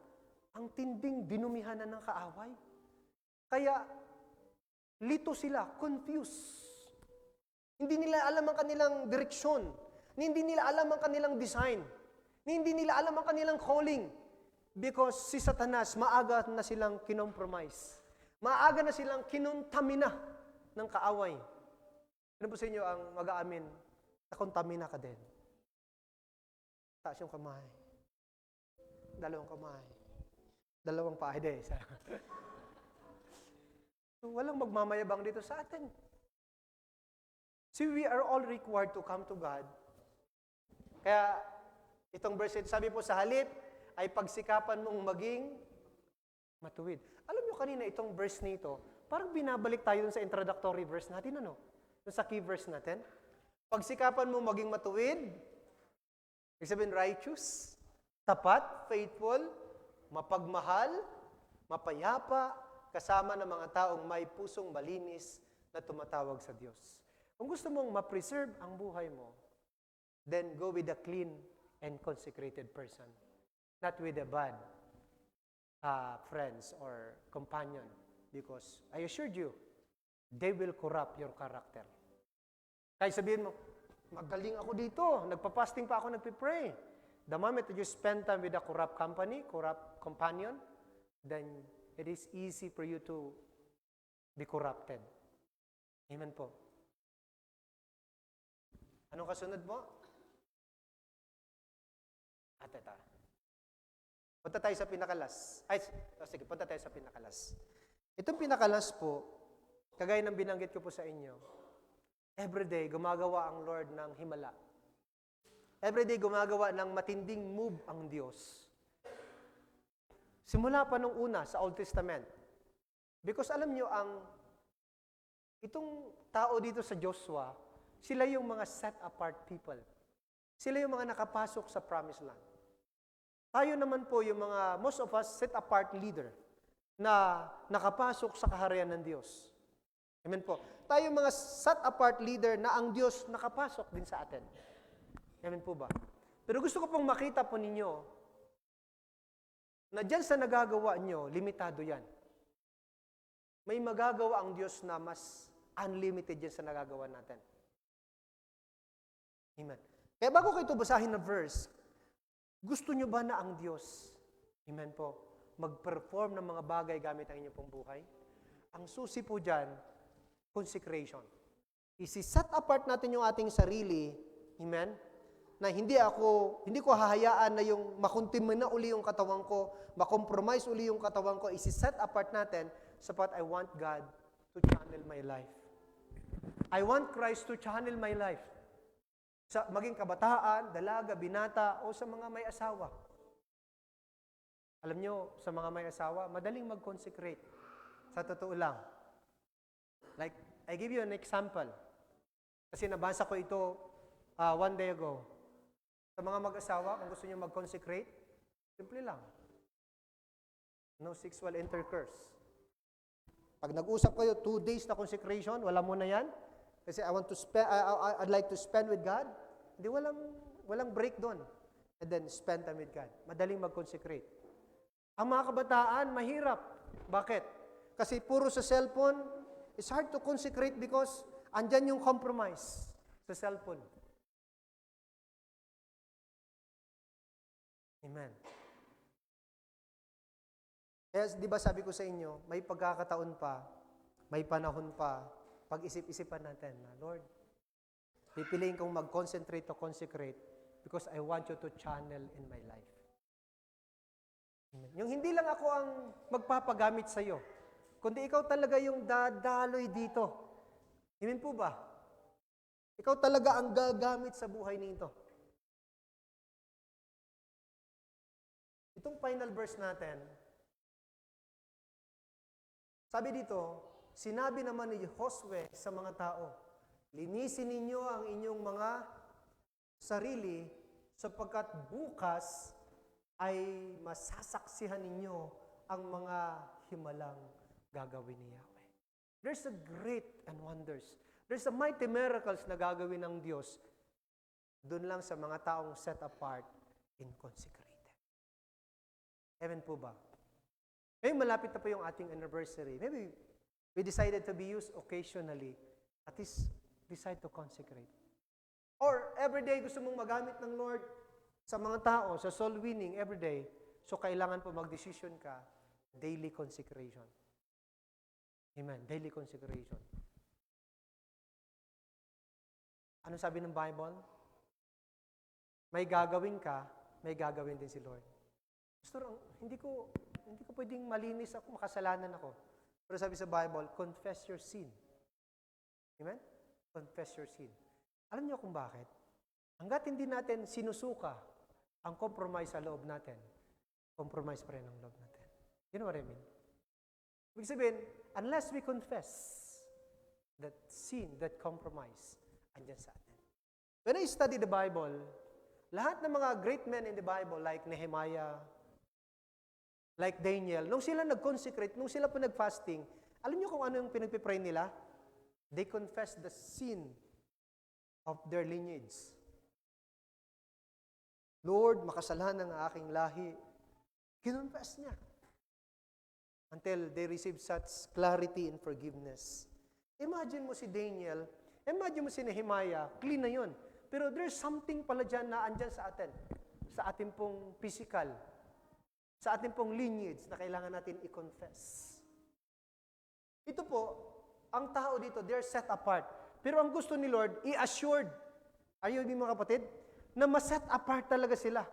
ang tinding dinumihan na ng kaaway. Kaya, lito sila, confused. Hindi nila alam ang kanilang direksyon. Hindi nila alam ang kanilang design. Hindi nila alam ang kanilang calling. Because si Satanas, maaga na silang kinompromise. Maaga na silang kinontamina ng kaaway. Ano po sa inyo ang mag-aamin? Nakontamina ka din. Taas yung kamay. Dalawang kamay. Dalawang paa. Hindi. Walang magmamayabang dito sa atin. See, we are all required to come to God. Kaya, itong verse, sabi po sa halip, ay pagsikapan mong maging matuwid. Alam nyo kanina, itong verse nito, parang binabalik tayo dun sa introductory verse natin, ano? Dun sa key verse natin. Pagsikapan mong maging matuwid, ibig sabihin righteous, tapat, faithful, mapagmahal, mapayapa, kasama ng mga taong may pusong malinis na tumatawag sa Diyos. Kung gusto mong ma-preserve ang buhay mo, then go with a clean and consecrated person. Not with a bad friends or companion. Because I assured you, they will corrupt your character. Kaya sabihin mo, magaling ako dito, nagpa-fasting pa ako, nagpipray. The moment that you spend time with a corrupt company, corrupt companion, then it is easy for you to be corrupted. Amen po. Anong kasunod mo? Ito. Punta tayo sa pinakalas. Sige, punta tayo sa pinakalas. Itong pinakalas po, kagaya ng binanggit ko po sa inyo, everyday gumagawa ang Lord ng himala. Everyday gumagawa ng matinding move ang Diyos. Simula pa nung una sa Old Testament. Because alam nyo, itong tao dito sa Joshua, sila yung mga set-apart people. Sila yung mga nakapasok sa Promised Land. Tayo naman po yung mga, most of us, set-apart leader na nakapasok sa kaharian ng Diyos. Amen po. Tayo yung mga set-apart leader na ang Diyos nakapasok din sa atin. Amen po ba? Pero gusto ko pong makita po ninyo na dyan sa nagagawa nyo, limitado yan. May magagawa ang Diyos na mas unlimited yan sa nagagawa natin. Amen. Kaya bago ko ito basahin na verse, gusto nyo ba na ang Diyos, amen po, mag-perform ng mga bagay gamit ang inyong pong buhay? Ang susi po dyan, consecration. Isi-set apart natin yung ating sarili, amen, na hindi ko hahayaan na yung makuntimin na uli yung katawan ko, makompromise uli yung katawan ko, isi-set apart natin sapat I want God to channel my life. I want Christ to channel my life. Sa maging kabataan, dalaga, binata, o sa mga may asawa. Alam nyo, sa mga may asawa, madaling mag-consecrate. Sa totoo lang. Like, I give you an example. Kasi nabasa ko ito one day ago. Sa mga mag-asawa, kung gusto nyo mag-consecrate, simple lang. No sexual intercourse. Pag nag-usap kayo, 2 days na consecration, wala mo na yan. Kasi I'd like to spend with God. Hindi, walang break doon. And then, spend time with God. Madaling mag-consecrate. Ang mga kabataan, mahirap. Bakit? Kasi puro sa cellphone, it's hard to consecrate because andyan yung compromise sa cellphone. Amen. Kaya, di ba sabi ko sa inyo, may pagkakataon pa, may panahon pa, pag-isip-isipan natin na, Lord, pipiliin kong mag-concentrate to consecrate because I want you to channel in my life. Amen. Yung hindi lang ako ang magpapagamit sa iyo, kundi ikaw talaga yung dadaloy dito. Amen po ba? Ikaw talaga ang gagamit sa buhay nito. Itong final verse natin, sabi dito, sinabi naman ni Josue sa mga tao, linisin ninyo ang inyong mga sarili sapagkat bukas ay masasaksihan ninyo ang mga himalang gagawin ni Yahweh. There's a great and wonders. There's a mighty miracles na gagawin ng Diyos doon lang sa mga taong set apart and consecrated. Amen po ba? Ngayon malapit na po yung ating anniversary. Maybe we decided to be used occasionally. At least decide to consecrate. Or everyday gusto mong magamit ng Lord sa mga tao, sa soul winning everyday. So kailangan po mag-decision ka, daily consecration. Amen. Daily consecration. Ano sabi ng Bible? May gagawin ka, may gagawin din si Lord. Pastor, hindi ko pwedeng malinis ako, makasalanan ako. Pero sabi sa Bible, confess your sin. Amen? Confess your sin. Alam niyo kung bakit? Hanggat hindi natin sinusuka ang compromise sa loob natin, compromise pa rin ang loob natin. You know what I mean? Ibig sabihin, unless we confess that sin, that compromise, andyan sa atin. When I study the Bible, lahat ng mga great men in the Bible, like Nehemiah, like Daniel, nung sila nag-consecrate, nung sila po nag-fasting, alam niyo kung ano yung pinagpipray nila? They confess the sin of their lineage. Lord, makasalanan ang aking lahi. Kinonfess niya. Until they receive such clarity and forgiveness. Imagine mo si Daniel, imagine mo si Nehemiah, clean na yun. Pero there's something pala dyan na andyan sa atin. Sa ating pong physical. Sa ating pong lineage na kailangan natin i-confess. Ito po, ang tao dito, they're set apart. Pero ang gusto ni Lord, i-assured. Are you with me, mga kapatid? Na ma-set apart talaga sila.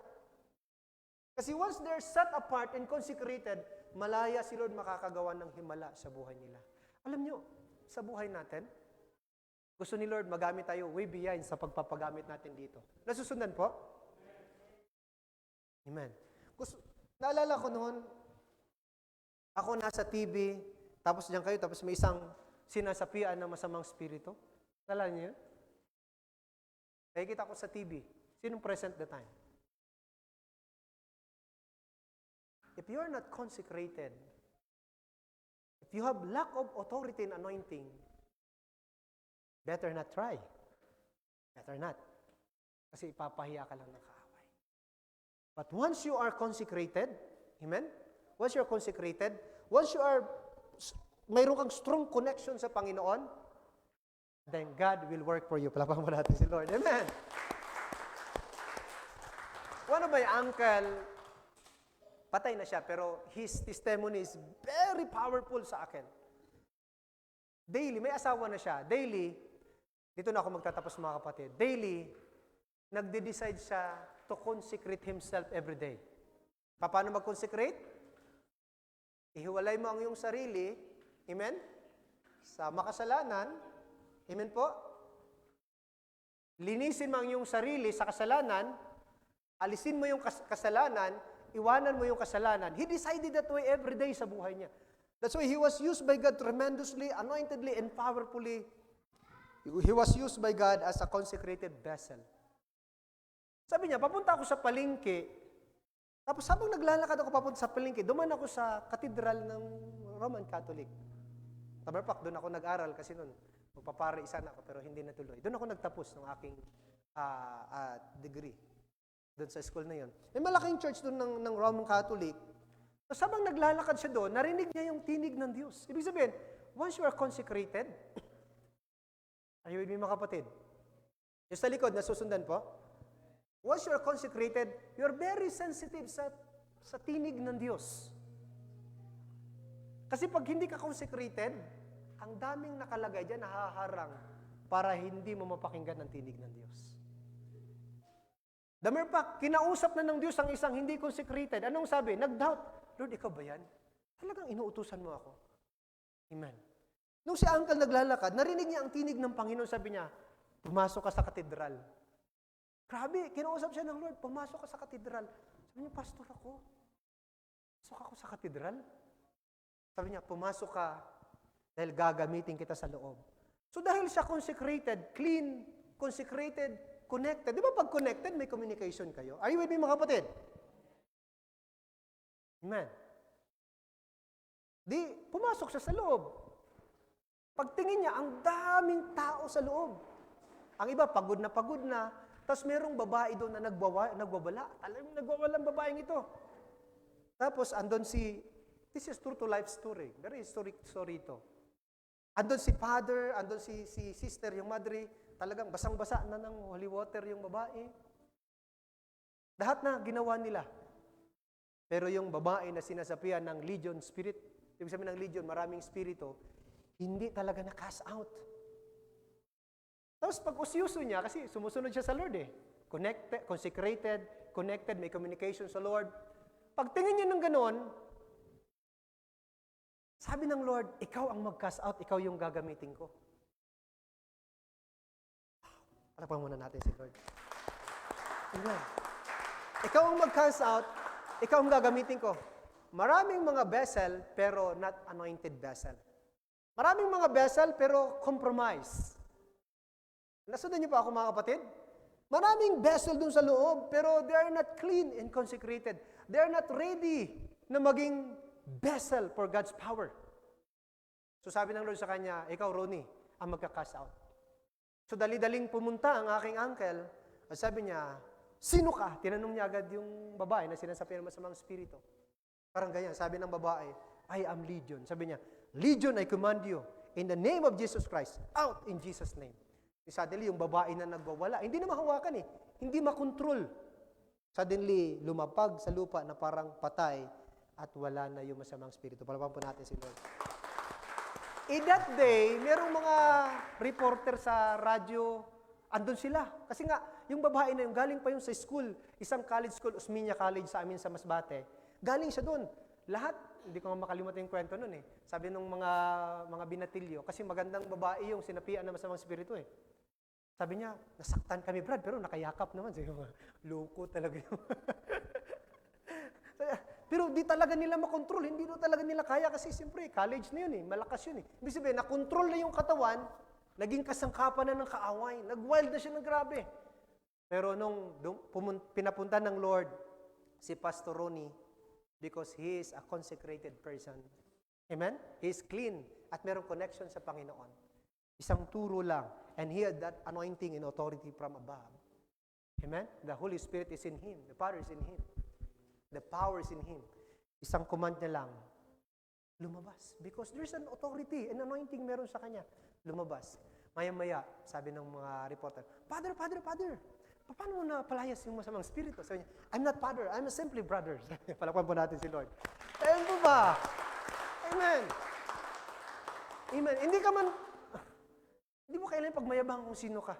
Kasi once they're set apart and consecrated, malaya si Lord makakagawa ng himala sa buhay nila. Alam nyo, sa buhay natin, gusto ni Lord magamit tayo way beyond sa pagpapagamit natin dito. Nasusundan po? Amen. Naalala ko noon, ako nasa TV, tapos diyan kayo, tapos may isang sinasapian ng masamang spirito. Naalala niyo yun? Nakikita ko sa TV. Sinong present the time? If you are not consecrated, if you have lack of authority and anointing, better not try. Better not. Kasi ipapahiya ka lang ng kaaway. But once you are consecrated, amen? Once you are consecrated, once you are, mayroon kang strong connection sa Panginoon, then God will work for you. Palapang mo natin si Lord. Amen? One of my uncle, patay na siya, pero his testimony is very powerful sa akin. Daily, may asawa na siya. Daily, dito na ako magtatapos mga kapatid. Daily, nagde-decide siya to consecrate himself every day. Paano mag-consecrate? Ihiwalay mo ang iyong sarili, amen? Sa makasalanan, amen po? Linisin mo ang iyong sarili sa kasalanan, alisin mo yung kasalanan, iwanan mo yung kasalanan. He decided that way every day sa buhay niya. That's why he was used by God tremendously, anointedly, and powerfully. He was used by God as a consecrated vessel. Sabi niya, papunta ako sa palengke. Tapos habang naglalakad ako papunta sa palengke, duman ako sa katedral ng Roman Catholic. Tabarpak, doon ako nag-aral kasi noon, magpapare-isa na ako pero hindi natuloy. Doon ako nagtapos ng aking degree. Doon sa school na yon. May malaking church doon ng Roman Catholic. So, habang naglalakad siya doon, narinig niya yung tinig ng Diyos. Ibig sabihin, once you are consecrated, are you with me mga kapatid? Yung sa likod, nasusundan po? Once you are consecrated, you are very sensitive sa tinig ng Diyos. Kasi pag hindi ka consecrated, ang daming nakalagay dyan nahaharang para hindi mo mapakinggan ang tinig ng Diyos. Damar pa, kinausap na ng Diyos ang isang hindi consecrated. Anong sabi? Nag-doubt. Lord, ikaw ba yan? Talagang inuutusan mo ako. Amen. Nung si uncle naglalakad, narinig niya ang tinig ng Panginoon. Sabi niya, pumasok ka sa katedral. Grabe, kinausap siya ng Lord, pumasok ka sa katedral. Sabi niya, pastor ako. Pasok ako sa katedral. Sabi niya, pumasok ka dahil gagamitin kita sa loob. So dahil siya consecrated, clean, consecrated, connected. Di ba pag connected, may communication kayo? Are you with me mga kapatid? Amen. Di, pumasok siya sa loob. Pagtingin niya, ang daming tao sa loob. Ang iba, pagod na, tapos merong babae doon na nagwawala. Talagang nagwawalang babaeng ito. Tapos, andon this is true to life story. Very historic story ito. Andon si father, andon si sister, yung madre, talagang basang-basa na ng holy water yung babae. Lahat na ginawa nila. Pero yung babae na sinasapian ng legion spirit, ibig sabihin ng legion, maraming spirito, hindi talaga na-cast out. Tapos pag usyuso niya, kasi sumusunod siya sa Lord eh. Connected, consecrated, connected, may communication sa Lord. Pagtingin niya ng ganon, sabi ng Lord, ikaw ang mag-cast out, ikaw yung gagamitin ko. Palakpakan muna natin si Lord. Amen. Ikaw ang mag-cast out, ikaw ang gagamitin ko. Maraming mga vessel, pero not anointed vessel. Maraming mga vessel, pero compromise. Nasundan niyo pa ako mga kapatid? Maraming vessel dun sa loob, pero they are not clean and consecrated. They are not ready na maging vessel for God's power. So sabi ng Lord sa kanya, ikaw Ronnie, ang magka-cast out. So dali-daling pumunta ang aking uncle, at sabi niya, sino ka? Tinanong niya agad yung babae na sinasabi ng masamang spirito. Parang ganyan, sabi ng babae, I am Legion. Sabi niya, Legion, I command you, in the name of Jesus Christ, out in Jesus' name. Suddenly, yung babae na nagwawala, hindi na mahawakan eh, hindi makontrol. Suddenly, lumapag sa lupa na parang patay at wala na yung masamang spirito. Palapakan po natin si Lord. In that day, merong mga reporter sa radyo, andun sila. Kasi nga, yung babae na yung galing pa yung sa school, isang college school, Osmeña College sa amin sa Masbate, galing siya doon. Lahat, hindi ko makalimutan yung kwento nun eh. Sabi nung mga binatilyo, kasi magandang babae yung sinapian ng masamang spirito eh. Sabi niya, nasaktan kami Brad, pero nakayakap naman. Sabi ko, loko talaga yun. Pero di talaga nila makontrol, hindi talaga nila kaya kasi siyempre, college na yun eh, malakas yun eh. Ibig sabihin, nakontrol na yung katawan, naging kasangkapan na ng kaaway, nag-wild na siya ng grabe. Pero nung pinapunta ng Lord si Pastor Ronnie, because he is a consecrated person. Amen? He is clean at merong connection sa Panginoon. Isang turo lang, and he had that anointing and authority from above. Amen? The Holy Spirit is in him, the Father is in him. The power is in him. Isang command niya lang, lumabas. Because there's an authority and anointing meron sa kanya. Lumabas. Maya-maya, sabi ng mga reporter, Father, paano mo na palayas yung masamang spirito? Sabi niya, I'm not father, I'm simply brother. Palakpan po natin si Lord. Ayan po ba? Amen. Amen. Hindi mo kailangan pagmayabang kung sino ka.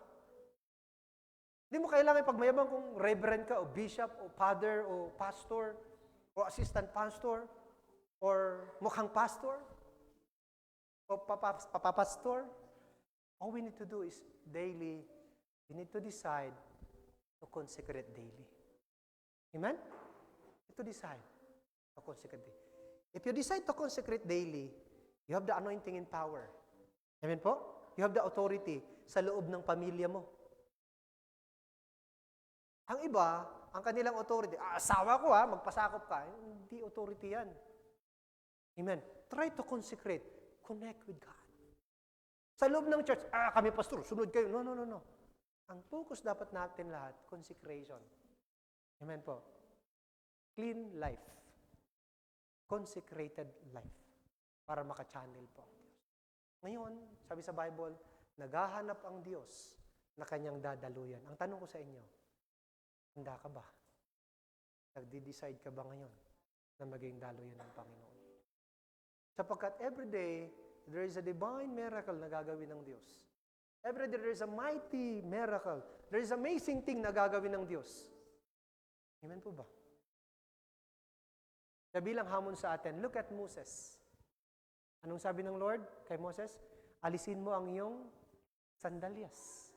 Hindi mo kailangan pagmayabang kung reverend ka, o bishop, o father, o pastor, o assistant pastor, or mukhang pastor, o papapastor. All we need to do is daily, we need to decide to consecrate daily. Amen? To decide to consecrate daily. If you decide to consecrate daily, you have the anointing and power. Amen po? You have the authority sa loob ng pamilya mo. Ang iba, ang kanilang authority, asawa ko magpasakop ka. Hindi authority yan. Amen. Try to consecrate. Connect with God. Sa loob ng church, kami pastor, sunod kayo. No. Ang focus dapat natin lahat, consecration. Amen po. Clean life. Consecrated life. Para maka-channel po. Ngayon, sabi sa Bible, naghahanap ang Diyos na kanyang dadaluyan. Ang tanong ko sa inyo, handa ka ba? Nagde-decide ka ba ngayon na maging daluyan ng Panginoon? Sapagkat every day, there is a divine miracle na gagawin ng Diyos. Every day, there is a mighty miracle. There is amazing thing na gagawin ng Diyos. Amen po ba? Kabilang hamon sa atin, look at Moses. Anong sabi ng Lord kay Moses? Alisin mo ang iyong sandalyas.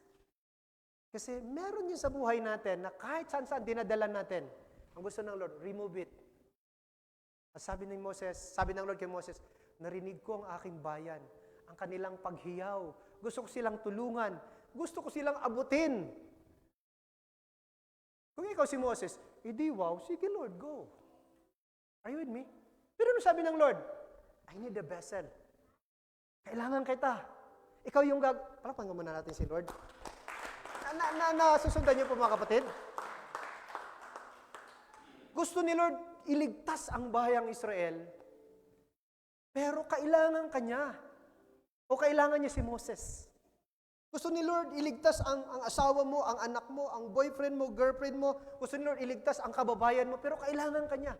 Kasi meron yun sa buhay natin na kahit saan-saan dinadala natin, ang gusto ng Lord, remove it. At sabi ng Lord kay Moses, narinig ko ang aking bayan, ang kanilang paghiyaw. Gusto ko silang tulungan. Gusto ko silang abutin. Kung ikaw si Moses, edi wow, sige Lord, go. Are you with me? Pero ano sabi ng Lord? I need a vessel. Kailangan kita. Ikaw yung palakpakan muna natin si Lord. Susundan niyo po mga kapatid? Gusto ni Lord iligtas ang bayang Israel, pero kailangan kanya. O kailangan niya si Moses. Gusto ni Lord iligtas ang asawa mo, ang anak mo, ang boyfriend mo, girlfriend mo. Gusto ni Lord iligtas ang kababayan mo, pero kailangan kanya.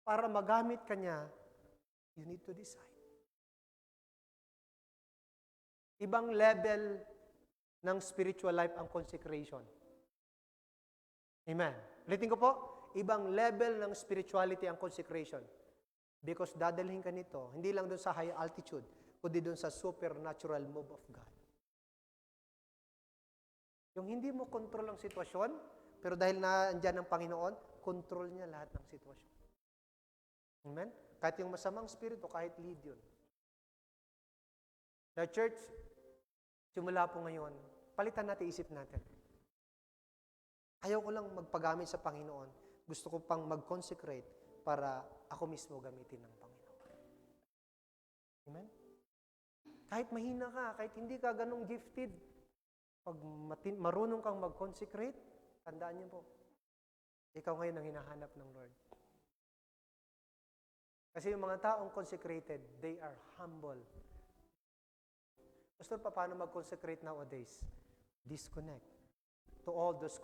Para magamit kanya, you need to decide. Ibang level ng spiritual life ang consecration. Amen. Ulitin ko po, ibang level ng spirituality ang consecration. Because dadalhin ka nito, hindi lang doon sa high altitude, kundi doon sa supernatural move of God. Yung hindi mo control ang sitwasyon, pero dahil nandiyan ang Panginoon, control niya lahat ng sitwasyon. Amen? Kahit yung masamang spirito, kahit lead yun. The church, simula po ngayon, palitan natin isip natin. Ayaw ko lang magpagamit sa Panginoon. Gusto ko pang mag-consecrate para ako mismo gamitin ng Panginoon. Amen? Kahit mahina ka, kahit hindi ka ganong gifted, pag marunong kang mag-consecrate, tandaan niyo po, ikaw ngayon ang hinahanap ng Lord. Kasi yung mga taong consecrated, they are humble. Pastor, paano mag-consecrate nowadays? Disconnect to all those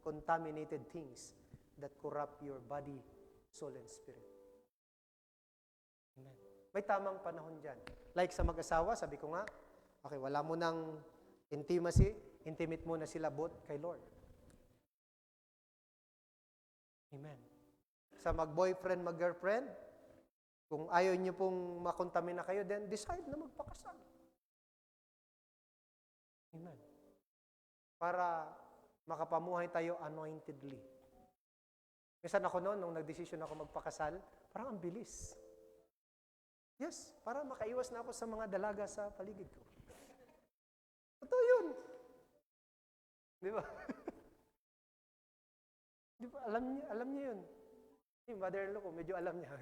contaminated things that corrupt your body, soul, and spirit. Amen. May tamang panahon dyan. Like sa mag-asawa, sabi ko nga, okay, wala mo ng intimacy, intimate mo na sila both kay Lord. Amen. Sa mag-boyfriend, mag-girlfriend, kung ayaw niyo pong makontamina kayo, then decide na magpakasal. Amen. Para makapamuhay tayo anointedly. Minsan ako noon, nung nagdesisyon ako magpakasal, parang ang bilis. Yes, para makaiwas na ako sa mga dalaga sa paligid ko. Totoo yun. Di ba? Di ba? Alam niya yun. Yung mother-in-law ko, medyo alam niya.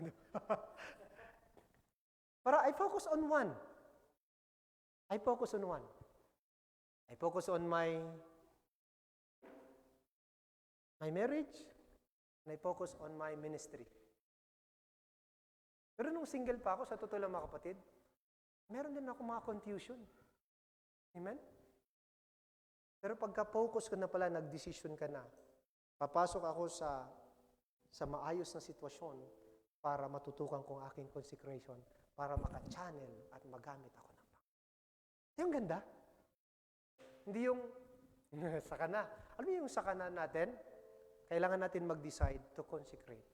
Para I focus on one. I focus on one. I focus on my marriage, and I focus on my ministry. Pero nung single pa ako, sa totoo lang mga kapatid, meron din ako mga confusion. Amen? Pero pagka-focus ka na pala, nag-decision ka na, papasok ako sa maayos na sitwasyon para matutukan ko ang aking consecration, para maka-channel at magamit ako ng Panginoon. Yung ganda. Hindi yung sakana. Alam mo yung sakana natin? Kailangan natin mag-decide to consecrate.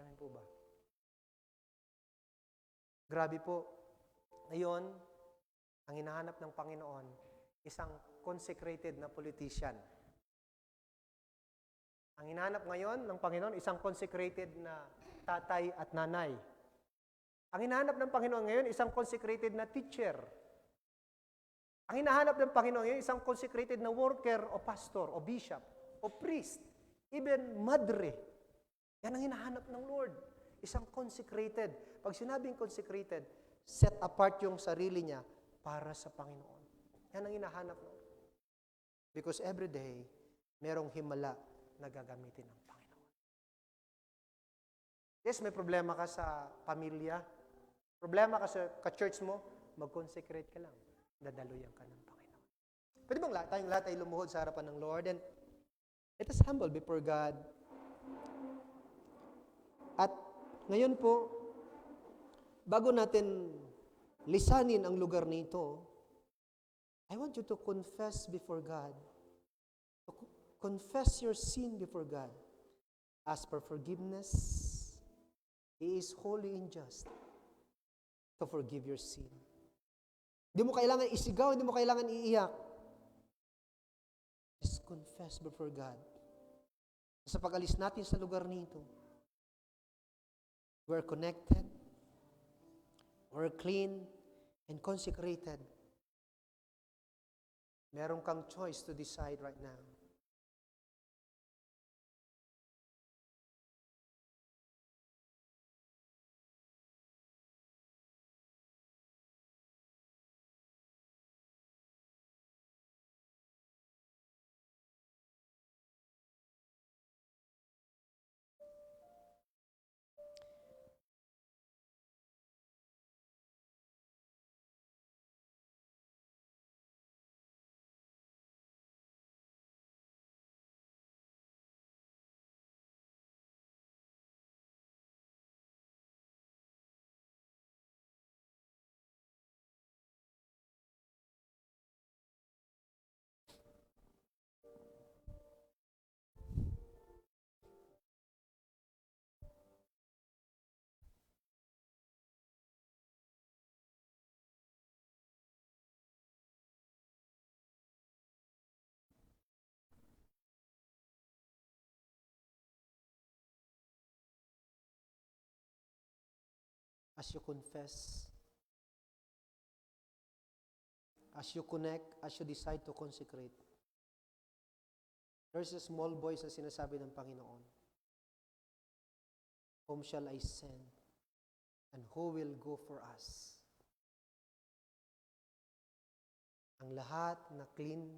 Amen po ba? Grabe po. Ngayon, ang hinahanap ng Panginoon, isang consecrated na politician. Ang hinahanap ngayon ng Panginoon, isang consecrated na tatay at nanay. Ang hinahanap ng Panginoon ngayon, isang consecrated na teacher. Ang hinahanap ng Panginoon ngayon, isang consecrated na worker o pastor o bishop o priest, even madre. Yan ang hinahanap ng Lord. Isang consecrated. Pag sinabing consecrated, set apart yung sarili niya para sa Panginoon. Yan ang hinahanap ng Lord. Because every day, merong himala na gagamitin ng Panginoon. Yes, may problema ka sa pamilya. Problema ka sa ka-church mo, mag-consecrate ka lang. Dadaluyan ka ng Panginoon. Pwede bang tayong lahat ay lumuhod sa harapan ng Lord and let us humble before God. At ngayon po, bago natin lisanin ang lugar nito, I want you to confess before God. Confess your sin before God. Ask for forgiveness. He is holy and just to forgive your sin. Hindi mo kailangan isigaw, hindi mo kailangan iiyak. Just confess before God. Sa pag-alis natin sa lugar nito, we're connected, we're clean, and consecrated. Meron kang choice to decide right now. As you confess, as you connect, as you decide to consecrate, there's a small voice na sinasabi ng Panginoon, "Whom shall I send? And who will go for us?" Ang lahat na clean,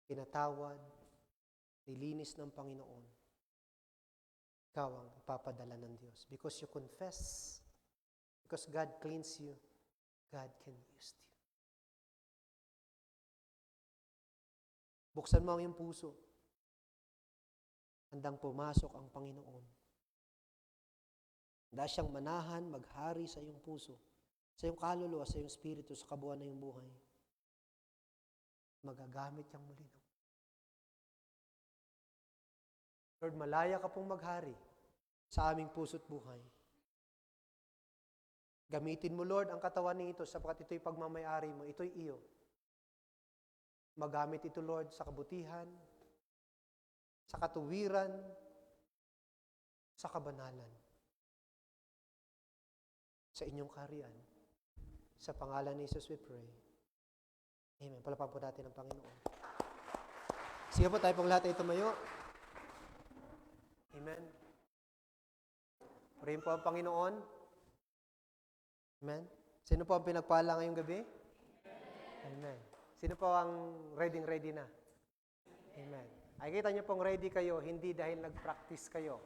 pinatawad, nilinis ng Panginoon, ikaw ang ipapadala ng Diyos. Because you confess, because God cleans you, God can use you. Buksan mo ang iyong puso. Handang pumasok ang Panginoon. Handa siyang manahan, maghari sa iyong puso, sa iyong kaluluwa, sa iyong spirito, sa kabuuan ng iyong buhay. Magagamit niyang muli. Lord, malaya ka pong maghari sa aming puso't buhay. Gamitin mo, Lord, ang katawan nito sapagkat ito'y pagmamayari mo, ito'y iyo. Magamit ito, Lord, sa kabutihan, sa katuwiran, sa kabanalan. Sa inyong kaharian. Sa pangalan ni Jesus we pray. Amen. Palapakan po natin ang Panginoon. Sige po, tayo pong lahat ay tumayo. Amen. Purihin po ang Panginoon. Amen. Sino po ang pinagpala ngayong gabi? Amen. Sino po ang ready na? Amen. Ay kita niyo pong ready kayo, hindi dahil nag-practice kayo,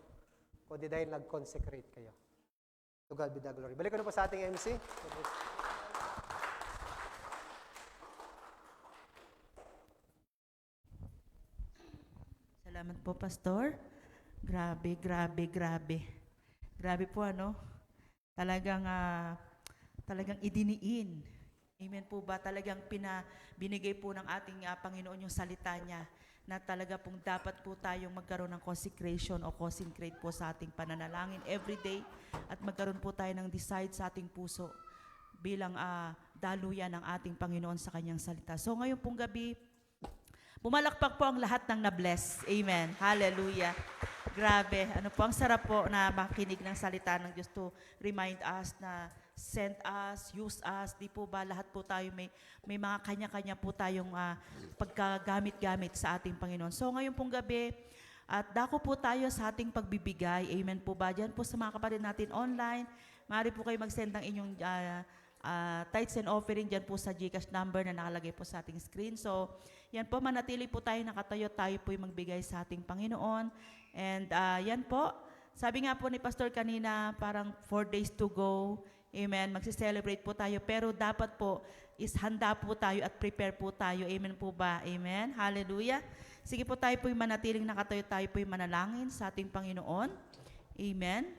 kundi dahil nag-consecrate kayo. To God be the glory. Balik ko na po sa ating MC. Salamat po, Pastor. Grabe, grabe, grabe. Grabe po, ano? Talagang idiniin. Amen po ba? Talagang binigay po ng ating Panginoon yung salita niya na talaga pong dapat po tayong magkaroon ng consecration o consecrate po sa ating pananalangin everyday at magkaroon po tayo ng decide sa ating puso bilang daluyan ng ating Panginoon sa kanyang salita. So ngayon pong gabi, bumalakpak po ang lahat ng na-bless. Amen. Hallelujah. Grabe. Ano po, ang sarap po na makinig ng salita ng Diyos to remind us na send us, use us. Di po ba lahat po tayo may mga kanya-kanya po tayong pagkagamit-gamit sa ating Panginoon. So ngayon pong gabi, at dako po tayo sa ating pagbibigay. Amen po ba? Diyan po sa mga kapatid natin online, maaari po kayo mag-send ng inyong tithes and offering dyan po sa GCash number na nakalagay po sa ating screen. So, yan po, manatili po tayo nakatayo, tayo po yung magbigay sa ating Panginoon. And yan po, sabi nga po ni Pastor kanina, parang 4 days to go. Amen, magsi-celebrate po tayo. Pero dapat po, is handa po tayo at prepare po tayo. Amen po ba? Amen. Hallelujah. Sige po, tayo po yung manatiling nakatayo, tayo po yung manalangin sa ating Panginoon. Amen.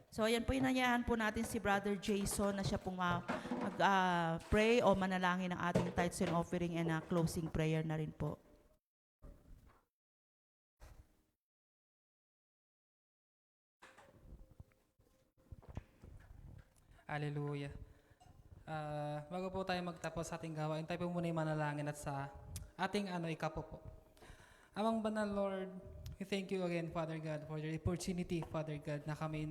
So, ayan po, inanyayahan po natin si Brother Jason na siya pong mag-pray o manalangin ng ating tithes and offering and closing prayer na rin po. Hallelujah. Bago po tayo magtapos sa ating gawain, tayo po muna yung manalangin at sa ating ikapo po. Amang banal Lord, we thank you again, Father God, for the opportunity, Father God, na kami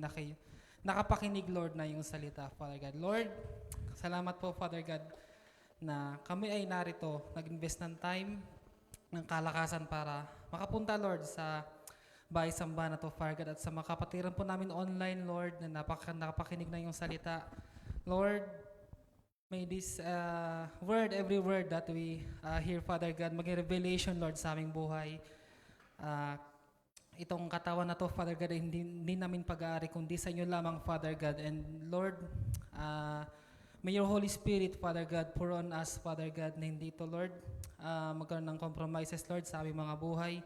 nakapakinig, Lord, na yung salita, Father God. Lord, salamat po, Father God, na kami ay narito, nag-invest ng time, ng kalakasan para makapunta, Lord, sa bahay samba na to, Father God, at sa mga kapatiran po namin online, Lord, na nakapakinig na yung salita. Lord, may this word, every word that we hear, Father God, maging revelation, Lord, sa aming buhay. Itong katawan na to, Father God, ay hindi namin pag-aari, kundi sa inyo lamang, Father God. And Lord, may your Holy Spirit, Father God, pour on us, Father God, na hindi ito, Lord, magkaroon ng compromises, Lord, sa aming mga buhay.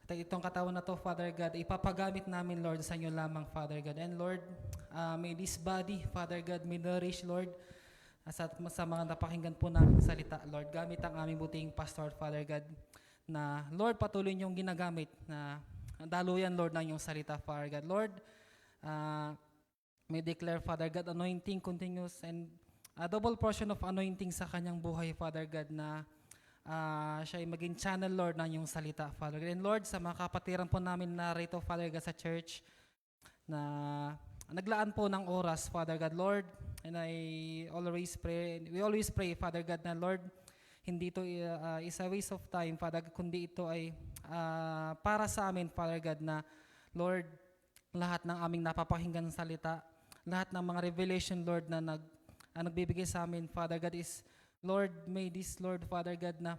At itong katawan na to, Father God, ipapagamit namin, Lord, sa inyo lamang, Father God. And Lord, may this body, Father God, may nourish, Lord, sa mga napakinggan po ng salita, Lord. Gamit ang aming buting pastor, Father God, na, Lord, patuloy niyong ginagamit na daluyan, Lord, ng iyong salita, Father God. Lord, may declare, Father God, anointing continuous and a double portion of anointing sa kanyang buhay, Father God, na siya ay maging channel, Lord, ng iyong salita, Father God. And Lord, sa mga kapatiran po namin na rito, Father God, sa church, na naglaan po ng oras, Father God, Lord, and we always pray, Father God, na Lord, hindi ito is a waste of time, Father God, kundi ito ay para sa amin, Father God, na Lord, lahat ng aming napapakinggan ng salita, lahat ng mga revelation, Lord, na nagbibigay sa amin, Father God, is, Lord, may this, Lord, Father God, na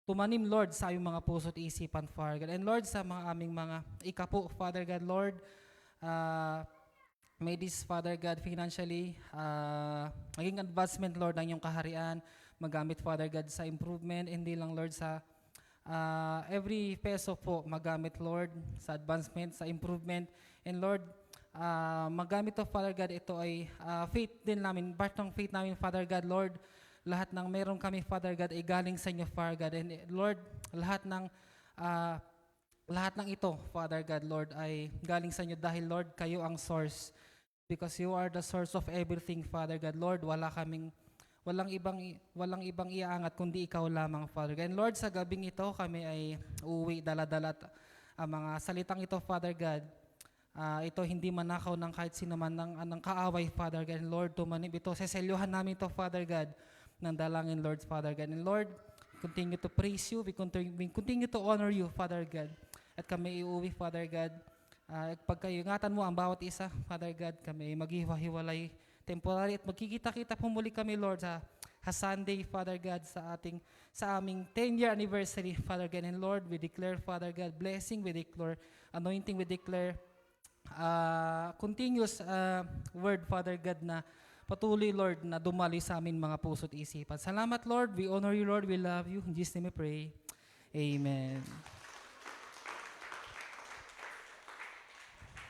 tumanim, Lord, sa aming mga puso't isipan, Father God. And Lord, sa mga aming mga ikapo, Father God, Lord, may this, Father God, financially, maging advancement, Lord, ng iyong kaharian, magamit, Father God, sa improvement, hindi lang, Lord, sa every peso po, magamit, Lord, sa advancement, sa improvement, and Lord, magamit to, Father God, ito ay faith din namin, part ng faith namin, Father God, Lord, lahat ng meron kami, Father God, ay galing sa inyo, Father God, and Lord, lahat ng ito, Father God, Lord, ay galing sa inyo dahil, Lord, kayo ang source. Because you are the source of everything, Father God. Lord, walang ibang iaangat kundi ikaw lamang, Father God. And Lord, sa gabing ito, kami ay uuwi, dala-dala ang mga salitang ito, Father God. Ito hindi manakaw ng kahit sino man ng kaaway, Father God. And Lord, tumanib ito. Seselyuhan namin ito, Father God, ng dalangin, Lord, Father God. And Lord, continue to praise you. We continue to honor you, Father God. At kami iuwi, Father God. Pagkayungatan mo ang bawat isa, Father God, kami maghiwa-hiwalay temporary at magkikita-kita po muli kami, Lord, sa Sunday, Father God, sa aming 10-year anniversary, Father God. And Lord, we declare, Father God, blessing, we declare anointing, we declare continuous word, Father God, na patuloy, Lord, na dumali sa amin mga puso't isipan. Salamat, Lord. We honor you, Lord. We love you. In Jesus' name we pray. Amen.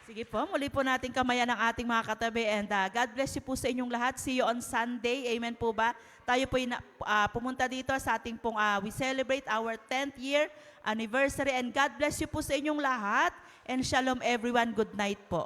Sige po, muli po natin kamayan ang ating mga katabi and God bless you po sa inyong lahat. See you on Sunday. Amen po ba? Tayo po pumunta dito sa ating pong we celebrate our 10th year anniversary and God bless you po sa inyong lahat and shalom everyone. Good night po.